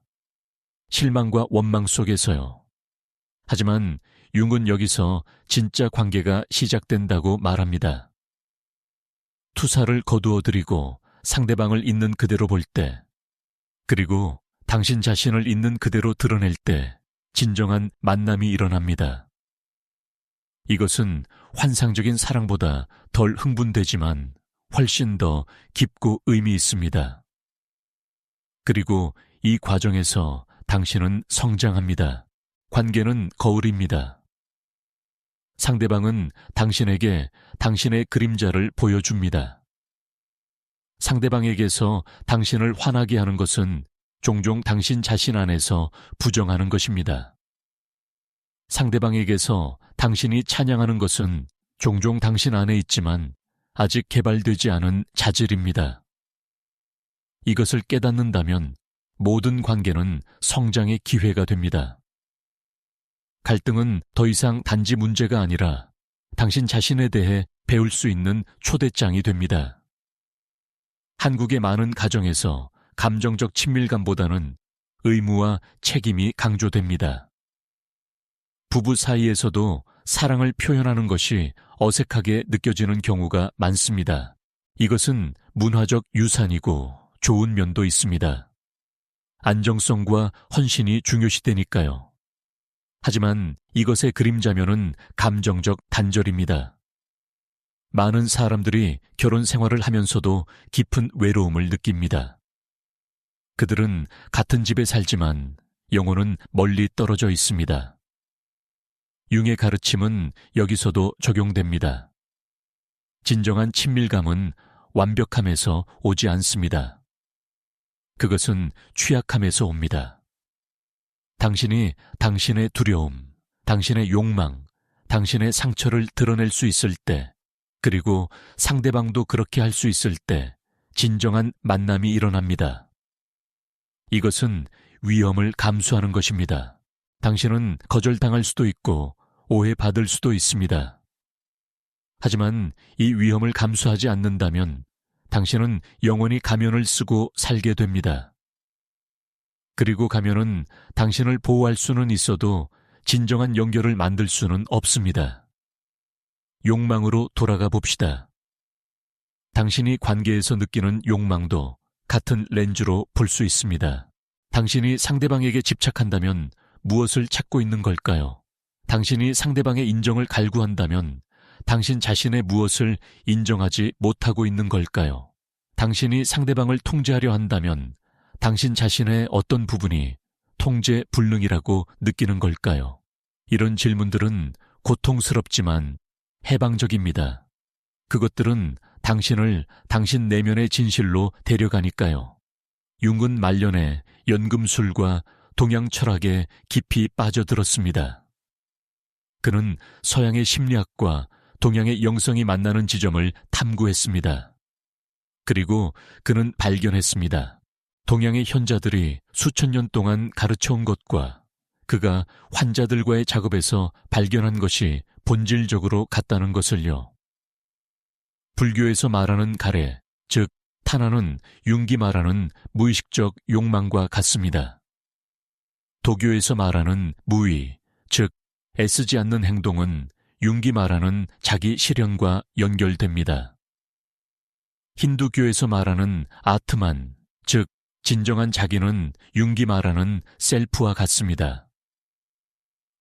실망과 원망 속에서요. 하지만 융은 여기서 진짜 관계가 시작된다고 말합니다. 투사를 거두어들이고 상대방을 있는 그대로 볼 때, 그리고 당신 자신을 있는 그대로 드러낼 때 진정한 만남이 일어납니다. 이것은 환상적인 사랑보다 덜 흥분되지만 훨씬 더 깊고 의미 있습니다. 그리고 이 과정에서 당신은 성장합니다. 관계는 거울입니다. 상대방은 당신에게 당신의 그림자를 보여줍니다. 상대방에게서 당신을 화나게 하는 것은 종종 당신 자신 안에서 부정하는 것입니다. 상대방에게서 당신이 찬양하는 것은 종종 당신 안에 있지만 아직 개발되지 않은 자질입니다. 이것을 깨닫는다면 모든 관계는 성장의 기회가 됩니다. 갈등은 더 이상 단지 문제가 아니라 당신 자신에 대해 배울 수 있는 초대장이 됩니다. 한국의 많은 가정에서 감정적 친밀감보다는 의무와 책임이 강조됩니다. 부부 사이에서도 사랑을 표현하는 것이 어색하게 느껴지는 경우가 많습니다. 이것은 문화적 유산이고 좋은 면도 있습니다. 안정성과 헌신이 중요시되니까요. 하지만 이것의 그림자면은 감정적 단절입니다. 많은 사람들이 결혼 생활을 하면서도 깊은 외로움을 느낍니다. 그들은 같은 집에 살지만 영혼은 멀리 떨어져 있습니다. 융의 가르침은 여기서도 적용됩니다. 진정한 친밀감은 완벽함에서 오지 않습니다. 그것은 취약함에서 옵니다. 당신이 당신의 두려움, 당신의 욕망, 당신의 상처를 드러낼 수 있을 때, 그리고 상대방도 그렇게 할 수 있을 때 진정한 만남이 일어납니다. 이것은 위험을 감수하는 것입니다. 당신은 거절당할 수도 있고 오해받을 수도 있습니다. 하지만 이 위험을 감수하지 않는다면 당신은 영원히 가면을 쓰고 살게 됩니다. 그리고 가면은 당신을 보호할 수는 있어도 진정한 연결을 만들 수는 없습니다. 욕망으로 돌아가 봅시다. 당신이 관계에서 느끼는 욕망도 같은 렌즈로 볼 수 있습니다. 당신이 상대방에게 집착한다면 무엇을 찾고 있는 걸까요? 당신이 상대방의 인정을 갈구한다면 당신 자신의 무엇을 인정하지 못하고 있는 걸까요? 당신이 상대방을 통제하려 한다면 당신 자신의 어떤 부분이 통제 불능이라고 느끼는 걸까요? 이런 질문들은 고통스럽지만 해방적입니다. 그것들은 당신을 당신 내면의 진실로 데려가니까요. 융은 말년에 연금술과 동양 철학에 깊이 빠져들었습니다. 그는 서양의 심리학과 동양의 영성이 만나는 지점을 탐구했습니다. 그리고 그는 발견했습니다. 동양의 현자들이 수천 년 동안 가르쳐온 것과 그가 환자들과의 작업에서 발견한 것이 본질적으로 같다는 것을요. 불교에서 말하는 가래, 즉 타나는 융기 말하는 무의식적 욕망과 같습니다. 도교에서 말하는 무의, 즉 애쓰지 않는 행동은 융기 말하는 자기 실현과 연결됩니다. 힌두교에서 말하는 아트만, 즉 진정한 자기는 융기 말하는 셀프와 같습니다.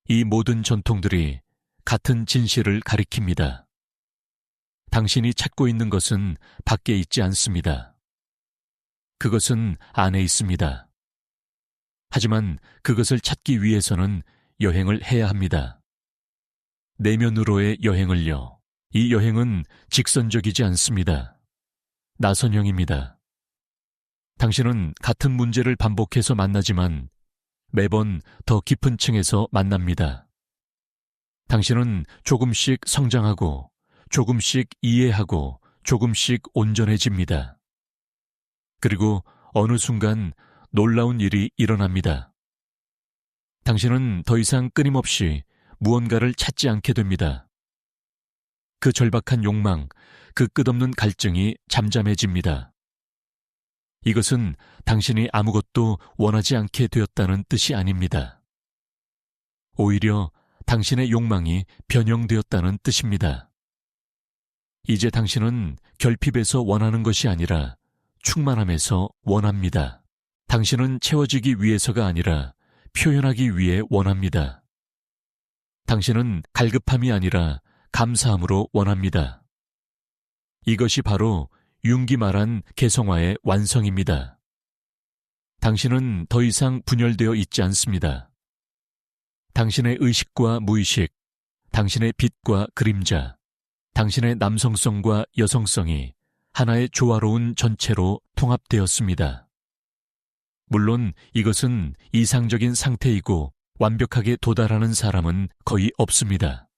이 모든 전통들이 같은 진실을 가리킵니다. 당신이 찾고 있는 것은 밖에 있지 않습니다. 그것은 안에 있습니다. 하지만 그것을 찾기 위해서는 여행을 해야 합니다. 내면으로의 여행을요. 이 여행은 직선적이지 않습니다. 나선형입니다. 당신은 같은 문제를 반복해서 만나지만 매번 더 깊은 층에서 만납니다. 당신은 조금씩 성장하고 조금씩 이해하고 조금씩 온전해집니다. 그리고 어느 순간 놀라운 일이 일어납니다. 당신은 더 이상 끊임없이 무언가를 찾지 않게 됩니다. 그 절박한 욕망, 그 끝없는 갈증이 잠잠해집니다. 이것은 당신이 아무것도 원하지 않게 되었다는 뜻이 아닙니다. 오히려 당신의 욕망이 변형되었다는 뜻입니다. 이제 당신은 결핍에서 원하는 것이 아니라 충만함에서 원합니다. 당신은 채워지기 위해서가 아니라 표현하기 위해 원합니다. 당신은 갈급함이 아니라 감사함으로 원합니다. 이것이 바로 융기 말한 개성화의 완성입니다. 당신은 더 이상 분열되어 있지 않습니다. 당신의 의식과 무의식, 당신의 빛과 그림자, 당신의 남성성과 여성성이 하나의 조화로운 전체로 통합되었습니다. 물론 이것은 이상적인 상태이고 완벽하게 도달하는 사람은 거의 없습니다.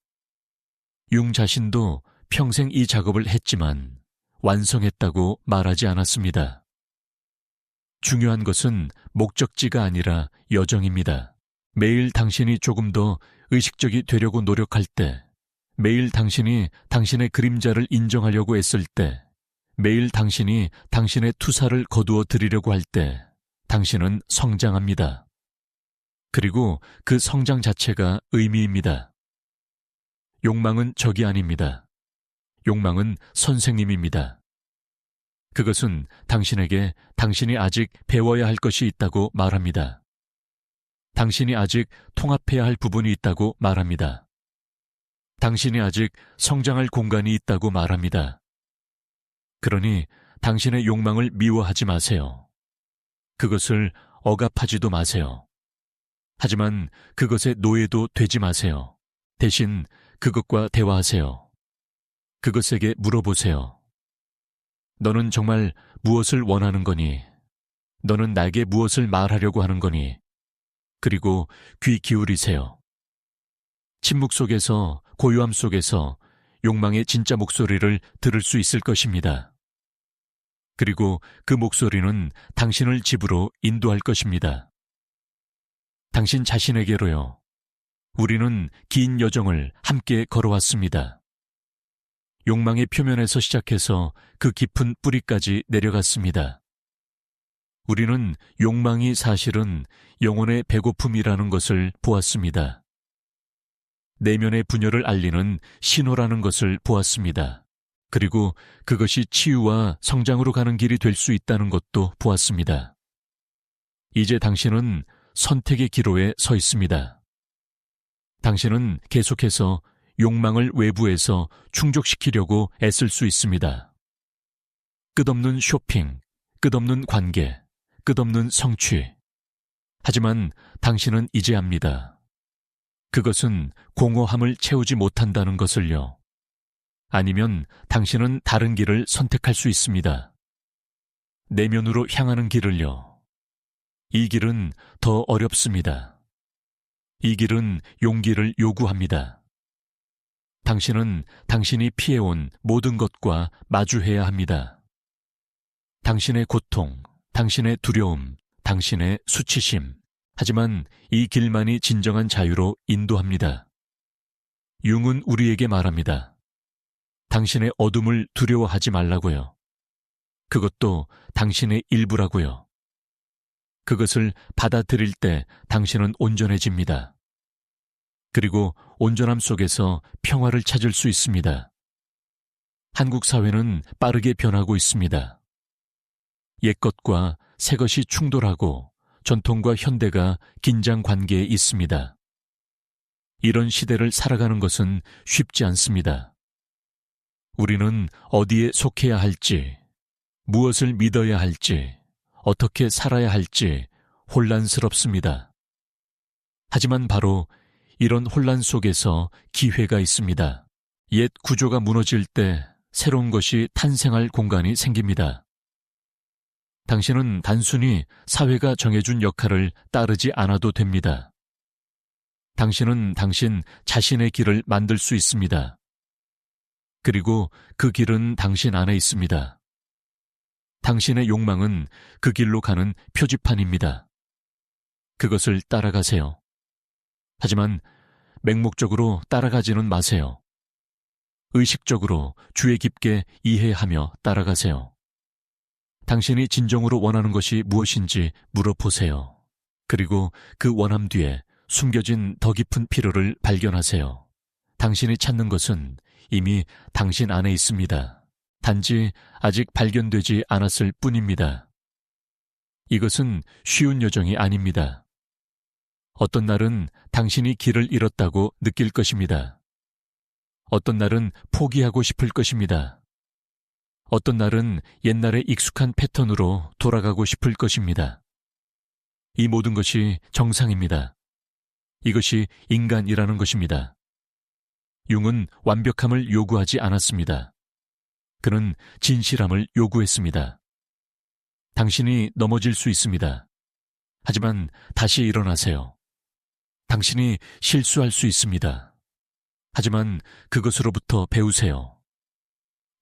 융 자신도 평생 이 작업을 했지만 완성했다고 말하지 않았습니다. 중요한 것은 목적지가 아니라 여정입니다. 매일 당신이 조금 더 의식적이 되려고 노력할 때, 매일 당신이 당신의 그림자를 인정하려고 애쓸 때, 매일 당신이 당신의 투사를 거두어 드리려고 할 때, 당신은 성장합니다. 그리고 그 성장 자체가 의미입니다. 욕망은 적이 아닙니다. 욕망은 선생님입니다. 그것은 당신에게 당신이 아직 배워야 할 것이 있다고 말합니다. 당신이 아직 통합해야 할 부분이 있다고 말합니다. 당신이 아직 성장할 공간이 있다고 말합니다. 그러니 당신의 욕망을 미워하지 마세요. 그것을 억압하지도 마세요. 하지만 그것의 노예도 되지 마세요. 대신 그것과 대화하세요. 그것에게 물어보세요. 너는 정말 무엇을 원하는 거니? 너는 나에게 무엇을 말하려고 하는 거니? 그리고 귀 기울이세요. 침묵 속에서, 고요함 속에서 욕망의 진짜 목소리를 들을 수 있을 것입니다. 그리고 그 목소리는 당신을 집으로 인도할 것입니다. 당신 자신에게로요. 우리는 긴 여정을 함께 걸어왔습니다. 욕망의 표면에서 시작해서 그 깊은 뿌리까지 내려갔습니다. 우리는 욕망이 사실은 영혼의 배고픔이라는 것을 보았습니다. 내면의 분열을 알리는 신호라는 것을 보았습니다. 그리고 그것이 치유와 성장으로 가는 길이 될 수 있다는 것도 보았습니다. 이제 당신은 선택의 기로에 서 있습니다. 당신은 계속해서 욕망을 외부에서 충족시키려고 애쓸 수 있습니다. 끝없는 쇼핑, 끝없는 관계, 끝없는 성취. 하지만 당신은 이제 압니다. 그것은 공허함을 채우지 못한다는 것을요. 아니면 당신은 다른 길을 선택할 수 있습니다. 내면으로 향하는 길을요. 이 길은 더 어렵습니다. 이 길은 용기를 요구합니다. 당신은 당신이 피해온 모든 것과 마주해야 합니다. 당신의 고통, 당신의 두려움, 당신의 수치심. 하지만 이 길만이 진정한 자유로 인도합니다. 융은 우리에게 말합니다. 당신의 어둠을 두려워하지 말라고요. 그것도 당신의 일부라고요. 그것을 받아들일 때 당신은 온전해집니다. 그리고 온전함 속에서 평화를 찾을 수 있습니다. 한국 사회는 빠르게 변하고 있습니다. 옛것과 새것이 충돌하고 전통과 현대가 긴장 관계에 있습니다. 이런 시대를 살아가는 것은 쉽지 않습니다. 우리는 어디에 속해야 할지, 무엇을 믿어야 할지, 어떻게 살아야 할지 혼란스럽습니다. 하지만 바로 이런 혼란 속에서 기회가 있습니다. 옛 구조가 무너질 때 새로운 것이 탄생할 공간이 생깁니다. 당신은 단순히 사회가 정해준 역할을 따르지 않아도 됩니다. 당신은 당신 자신의 길을 만들 수 있습니다. 그리고 그 길은 당신 안에 있습니다. 당신의 욕망은 그 길로 가는 표지판입니다. 그것을 따라가세요. 하지만 맹목적으로 따라가지는 마세요. 의식적으로 주의 깊게 이해하며 따라가세요. 당신이 진정으로 원하는 것이 무엇인지 물어보세요. 그리고 그 원함 뒤에 숨겨진 더 깊은 필요를 발견하세요. 당신이 찾는 것은 이미 당신 안에 있습니다. 단지 아직 발견되지 않았을 뿐입니다. 이것은 쉬운 여정이 아닙니다. 어떤 날은 당신이 길을 잃었다고 느낄 것입니다. 어떤 날은 포기하고 싶을 것입니다. 어떤 날은 옛날의 익숙한 패턴으로 돌아가고 싶을 것입니다. 이 모든 것이 정상입니다. 이것이 인간이라는 것입니다. 융은 완벽함을 요구하지 않았습니다. 그는 진실함을 요구했습니다. 당신이 넘어질 수 있습니다. 하지만 다시 일어나세요. 당신이 실수할 수 있습니다. 하지만 그것으로부터 배우세요.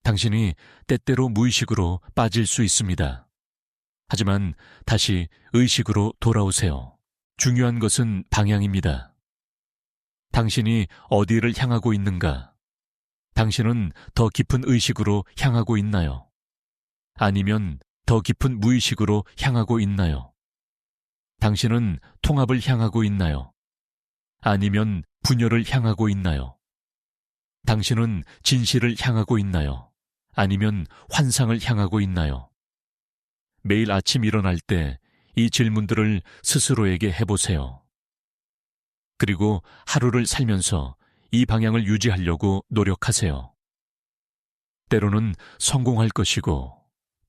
당신이 때때로 무의식으로 빠질 수 있습니다. 하지만 다시 의식으로 돌아오세요. 중요한 것은 방향입니다. 당신이 어디를 향하고 있는가? 당신은 더 깊은 의식으로 향하고 있나요? 아니면 더 깊은 무의식으로 향하고 있나요? 당신은 통합을 향하고 있나요? 아니면 분열을 향하고 있나요? 당신은 진실을 향하고 있나요? 아니면 환상을 향하고 있나요? 매일 아침 일어날 때 이 질문들을 스스로에게 해보세요. 그리고 하루를 살면서 이 방향을 유지하려고 노력하세요. 때로는 성공할 것이고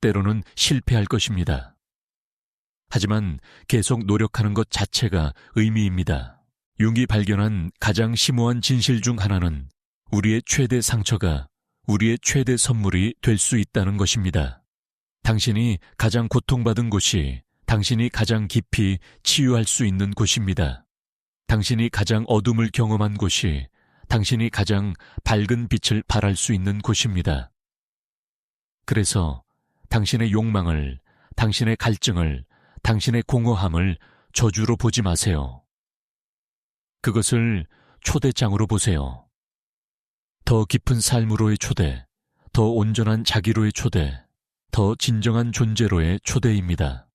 때로는 실패할 것입니다. 하지만 계속 노력하는 것 자체가 의미입니다. 융이 발견한 가장 심오한 진실 중 하나는 우리의 최대 상처가 우리의 최대 선물이 될 수 있다는 것입니다. 당신이 가장 고통받은 곳이 당신이 가장 깊이 치유할 수 있는 곳입니다. 당신이 가장 어둠을 경험한 곳이 당신이 가장 밝은 빛을 발할 수 있는 곳입니다. 그래서 당신의 욕망을, 당신의 갈증을, 당신의 공허함을 저주로 보지 마세요. 그것을 초대장으로 보세요. 더 깊은 삶으로의 초대, 더 온전한 자기로의 초대, 더 진정한 존재로의 초대입니다.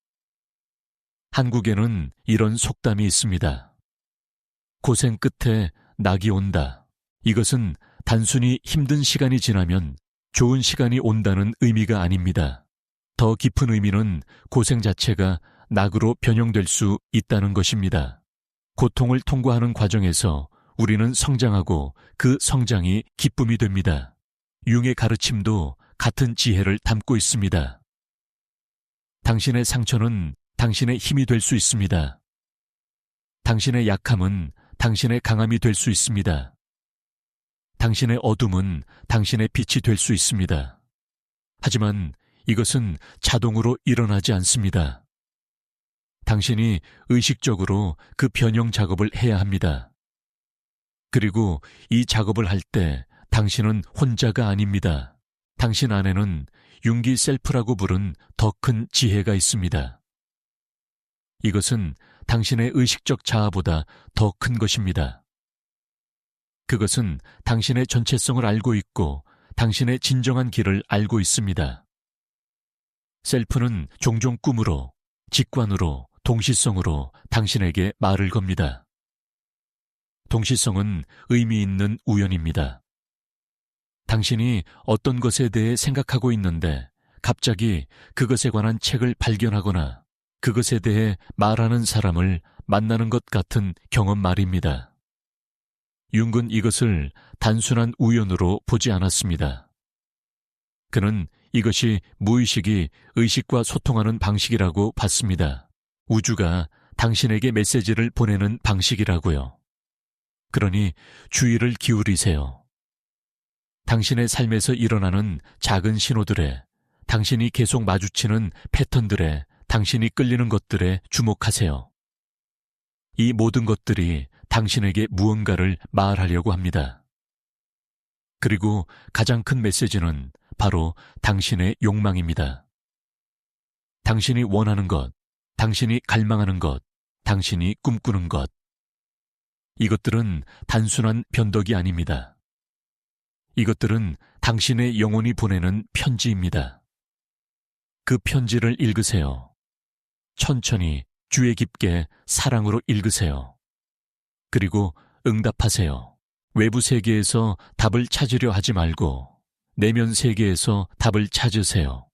한국에는 이런 속담이 있습니다. 고생 끝에 낙이 온다. 이것은 단순히 힘든 시간이 지나면 좋은 시간이 온다는 의미가 아닙니다. 더 깊은 의미는 고생 자체가 낙으로 변형될 수 있다는 것입니다. 고통을 통과하는 과정에서 우리는 성장하고 그 성장이 기쁨이 됩니다. 융의 가르침도 같은 지혜를 담고 있습니다. 당신의 상처는 당신의 힘이 될 수 있습니다. 당신의 약함은 당신의 강함이 될 수 있습니다. 당신의 어둠은 당신의 빛이 될 수 있습니다. 하지만 이것은 자동으로 일어나지 않습니다. 당신이 의식적으로 그 변형 작업을 해야 합니다. 그리고 이 작업을 할 때 당신은 혼자가 아닙니다. 당신 안에는 융기 셀프라고 부른 더 큰 지혜가 있습니다. 이것은 당신의 의식적 자아보다 더 큰 것입니다. 그것은 당신의 전체성을 알고 있고 당신의 진정한 길을 알고 있습니다. 셀프는 종종 꿈으로, 직관으로, 동시성으로 당신에게 말을 겁니다. 동시성은 의미 있는 우연입니다. 당신이 어떤 것에 대해 생각하고 있는데 갑자기 그것에 관한 책을 발견하거나 그것에 대해 말하는 사람을 만나는 것 같은 경험 말입니다. 융은 이것을 단순한 우연으로 보지 않았습니다. 그는 이것이 무의식이 의식과 소통하는 방식이라고 봤습니다. 우주가 당신에게 메시지를 보내는 방식이라고요. 그러니 주의를 기울이세요. 당신의 삶에서 일어나는 작은 신호들에, 당신이 계속 마주치는 패턴들에, 당신이 끌리는 것들에 주목하세요. 이 모든 것들이 당신에게 무언가를 말하려고 합니다. 그리고 가장 큰 메시지는 바로 당신의 욕망입니다. 당신이 원하는 것, 당신이 갈망하는 것, 당신이 꿈꾸는 것. 이것들은 단순한 변덕이 아닙니다. 이것들은 당신의 영혼이 보내는 편지입니다. 그 편지를 읽으세요. 천천히 주의 깊게 사랑으로 읽으세요. 그리고 응답하세요. 외부 세계에서 답을 찾으려 하지 말고 내면 세계에서 답을 찾으세요.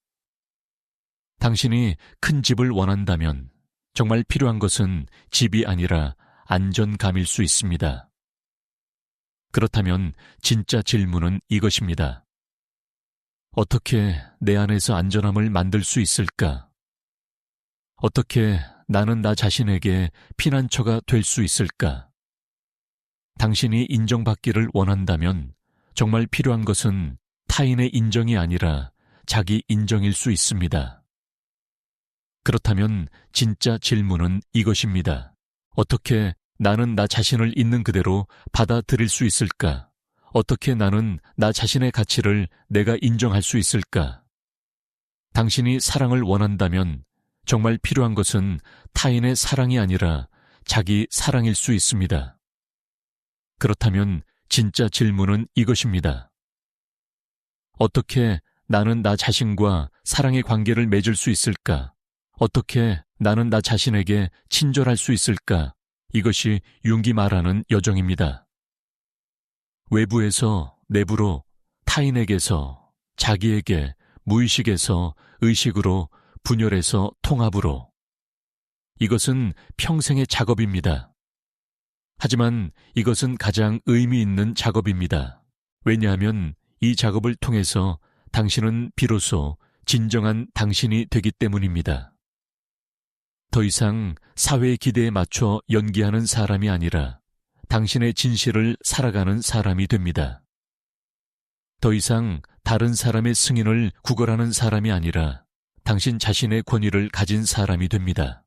당신이 큰 집을 원한다면 정말 필요한 것은 집이 아니라 안전감일 수 있습니다. 그렇다면 진짜 질문은 이것입니다. 어떻게 내 안에서 안전함을 만들 수 있을까? 어떻게 나는 나 자신에게 피난처가 될 수 있을까? 당신이 인정받기를 원한다면 정말 필요한 것은 타인의 인정이 아니라 자기 인정일 수 있습니다. 그렇다면 진짜 질문은 이것입니다. 어떻게 나는 나 자신을 있는 그대로 받아들일 수 있을까? 어떻게 나는 나 자신의 가치를 내가 인정할 수 있을까? 당신이 사랑을 원한다면 정말 필요한 것은 타인의 사랑이 아니라 자기 사랑일 수 있습니다. 그렇다면 진짜 질문은 이것입니다. 어떻게 나는 나 자신과 사랑의 관계를 맺을 수 있을까? 어떻게 나는 나 자신에게 친절할 수 있을까? 이것이 융기 말하는 여정입니다. 외부에서 내부로, 타인에게서 자기에게, 무의식에서 의식으로, 분열에서 통합으로. 이것은 평생의 작업입니다. 하지만 이것은 가장 의미 있는 작업입니다. 왜냐하면 이 작업을 통해서 당신은 비로소 진정한 당신이 되기 때문입니다. 더 이상 사회의 기대에 맞춰 연기하는 사람이 아니라 당신의 진실을 살아가는 사람이 됩니다. 더 이상 다른 사람의 승인을 구걸하는 사람이 아니라 당신 자신의 권위를 가진 사람이 됩니다.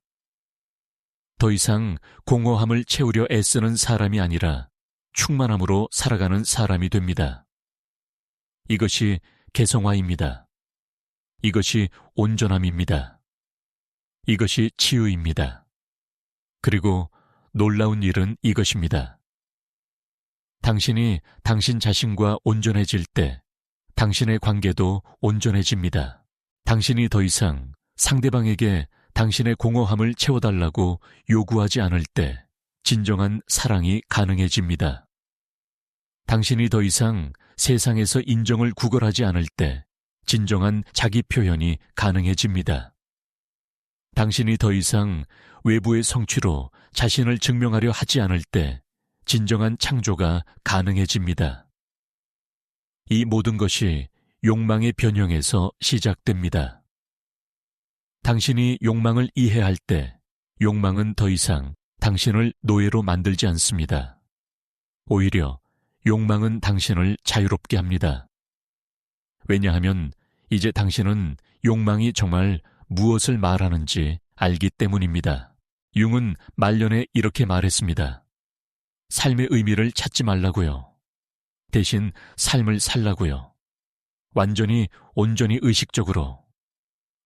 더 이상 공허함을 채우려 애쓰는 사람이 아니라 충만함으로 살아가는 사람이 됩니다. 이것이 개성화입니다. 이것이 온전함입니다. 이것이 치유입니다. 그리고 놀라운 일은 이것입니다. 당신이 당신 자신과 온전해질 때 당신의 관계도 온전해집니다. 당신이 더 이상 상대방에게 당신의 공허함을 채워달라고 요구하지 않을 때 진정한 사랑이 가능해집니다. 당신이 더 이상 세상에서 인정을 구걸하지 않을 때 진정한 자기 표현이 가능해집니다. 당신이 더 이상 외부의 성취로 자신을 증명하려 하지 않을 때 진정한 창조가 가능해집니다. 이 모든 것이 욕망의 변형에서 시작됩니다. 당신이 욕망을 이해할 때 욕망은 더 이상 당신을 노예로 만들지 않습니다. 오히려 욕망은 당신을 자유롭게 합니다. 왜냐하면 이제 당신은 욕망이 정말 무엇을 말하는지 알기 때문입니다. 융은 말년에 이렇게 말했습니다. 삶의 의미를 찾지 말라고요. 대신 삶을 살라고요. 온전히 의식적으로.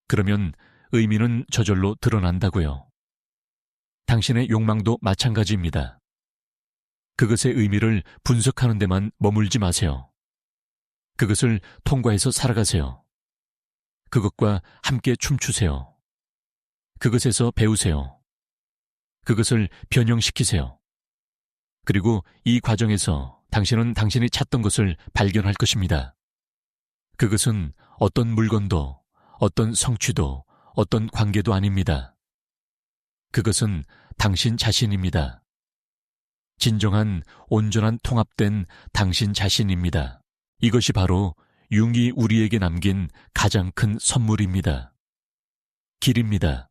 그러면 의미는 저절로 드러난다고요. 당신의 욕망도 마찬가지입니다. 그것의 의미를 분석하는 데만 머물지 마세요. 그것을 통과해서 살아가세요. 그것과 함께 춤추세요. 그것에서 배우세요. 그것을 변형시키세요. 그리고 이 과정에서 당신은 당신이 찾던 것을 발견할 것입니다. 그것은 어떤 물건도, 어떤 성취도, 어떤 관계도 아닙니다. 그것은 당신 자신입니다. 진정한 온전한 통합된 당신 자신입니다. 이것이 바로 융이 우리에게 남긴 가장 큰 선물입니다. 길입니다.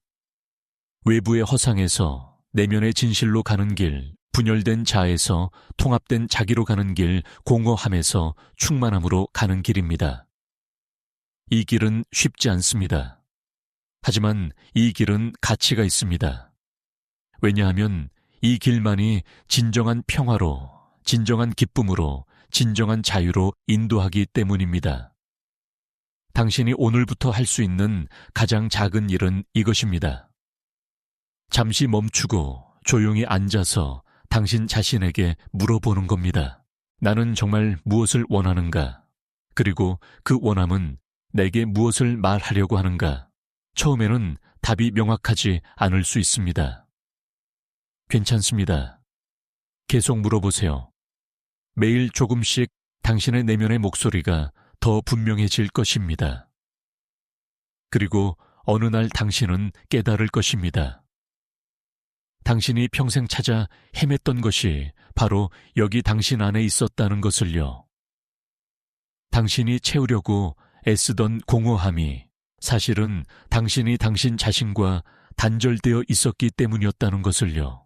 외부의 허상에서 내면의 진실로 가는 길, 분열된 자에서 통합된 자기로 가는 길, 공허함에서 충만함으로 가는 길입니다. 이 길은 쉽지 않습니다. 하지만 이 길은 가치가 있습니다. 왜냐하면 이 길만이 진정한 평화로, 진정한 기쁨으로, 진정한 자유로 인도하기 때문입니다. 당신이 오늘부터 할 수 있는 가장 작은 일은 이것입니다. 잠시 멈추고 조용히 앉아서 당신 자신에게 물어보는 겁니다. 나는 정말 무엇을 원하는가? 그리고 그 원함은 내게 무엇을 말하려고 하는가? 처음에는 답이 명확하지 않을 수 있습니다. 괜찮습니다. 계속 물어보세요. 매일 조금씩 당신의 내면의 목소리가 더 분명해질 것입니다. 그리고 어느 날 당신은 깨달을 것입니다. 당신이 평생 찾아 헤맸던 것이 바로 여기 당신 안에 있었다는 것을요. 당신이 채우려고 애쓰던 공허함이 사실은 당신이 당신 자신과 단절되어 있었기 때문이었다는 것을요.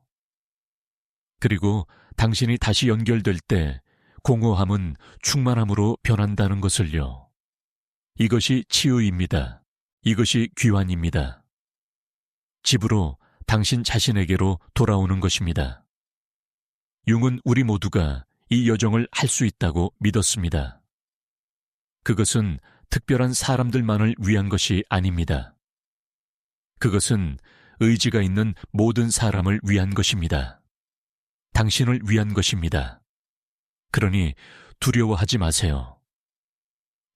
그리고 당신이 다시 연결될 때 공허함은 충만함으로 변한다는 것을요. 이것이 치유입니다. 이것이 귀환입니다. 집으로 당신 자신에게로 돌아오는 것입니다. 융은 우리 모두가 이 여정을 할 수 있다고 믿었습니다. 그것은 특별한 사람들만을 위한 것이 아닙니다. 그것은 의지가 있는 모든 사람을 위한 것입니다. 당신을 위한 것입니다. 그러니 두려워하지 마세요.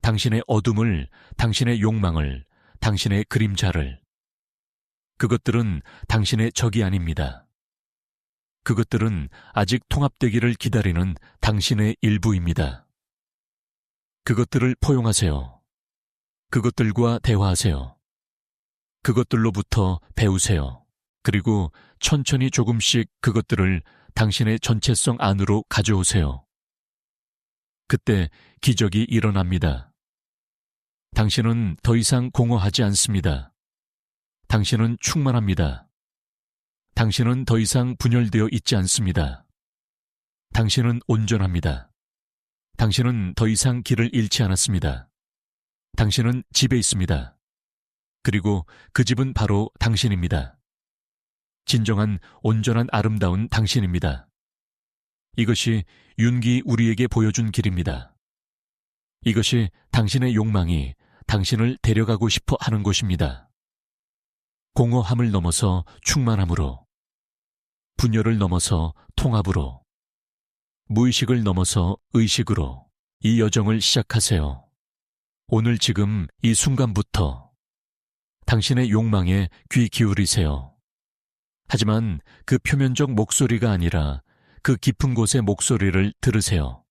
당신의 어둠을, 당신의 욕망을, 당신의 그림자를, 그것들은 당신의 적이 아닙니다. 그것들은 아직 통합되기를 기다리는 당신의 일부입니다. 그것들을 포용하세요. 그것들과 대화하세요. 그것들로부터 배우세요. 그리고 천천히 조금씩 그것들을 당신의 전체성 안으로 가져오세요. 그때 기적이 일어납니다. 당신은 더 이상 공허하지 않습니다. 당신은 충만합니다. 당신은 더 이상 분열되어 있지 않습니다. 당신은 온전합니다. 당신은 더 이상 길을 잃지 않았습니다. 당신은 집에 있습니다. 그리고 그 집은 바로 당신입니다. 진정한 온전한 아름다운 당신입니다. 이것이 윤기 우리에게 보여준 길입니다. 이것이 당신의 욕망이 당신을 데려가고 싶어 하는 곳입니다. 공허함을 넘어서 충만함으로, 분열을 넘어서 통합으로, 무의식을 넘어서 의식으로 이 여정을 시작하세요. 오늘 지금 이 순간부터 당신의 욕망에 귀 기울이세요. 하지만 그 표면적 목소리가 아니라 그 깊은 곳의 목소리를 들으세요.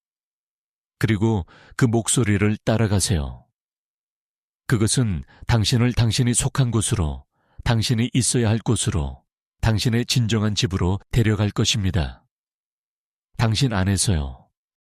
그리고 그 목소리를 따라가세요. 그것은 당신을 당신이 속한 곳으로, 당신이 있어야 할 곳으로, 당신의 진정한 집으로 데려갈 것입니다. 당신 안에서요.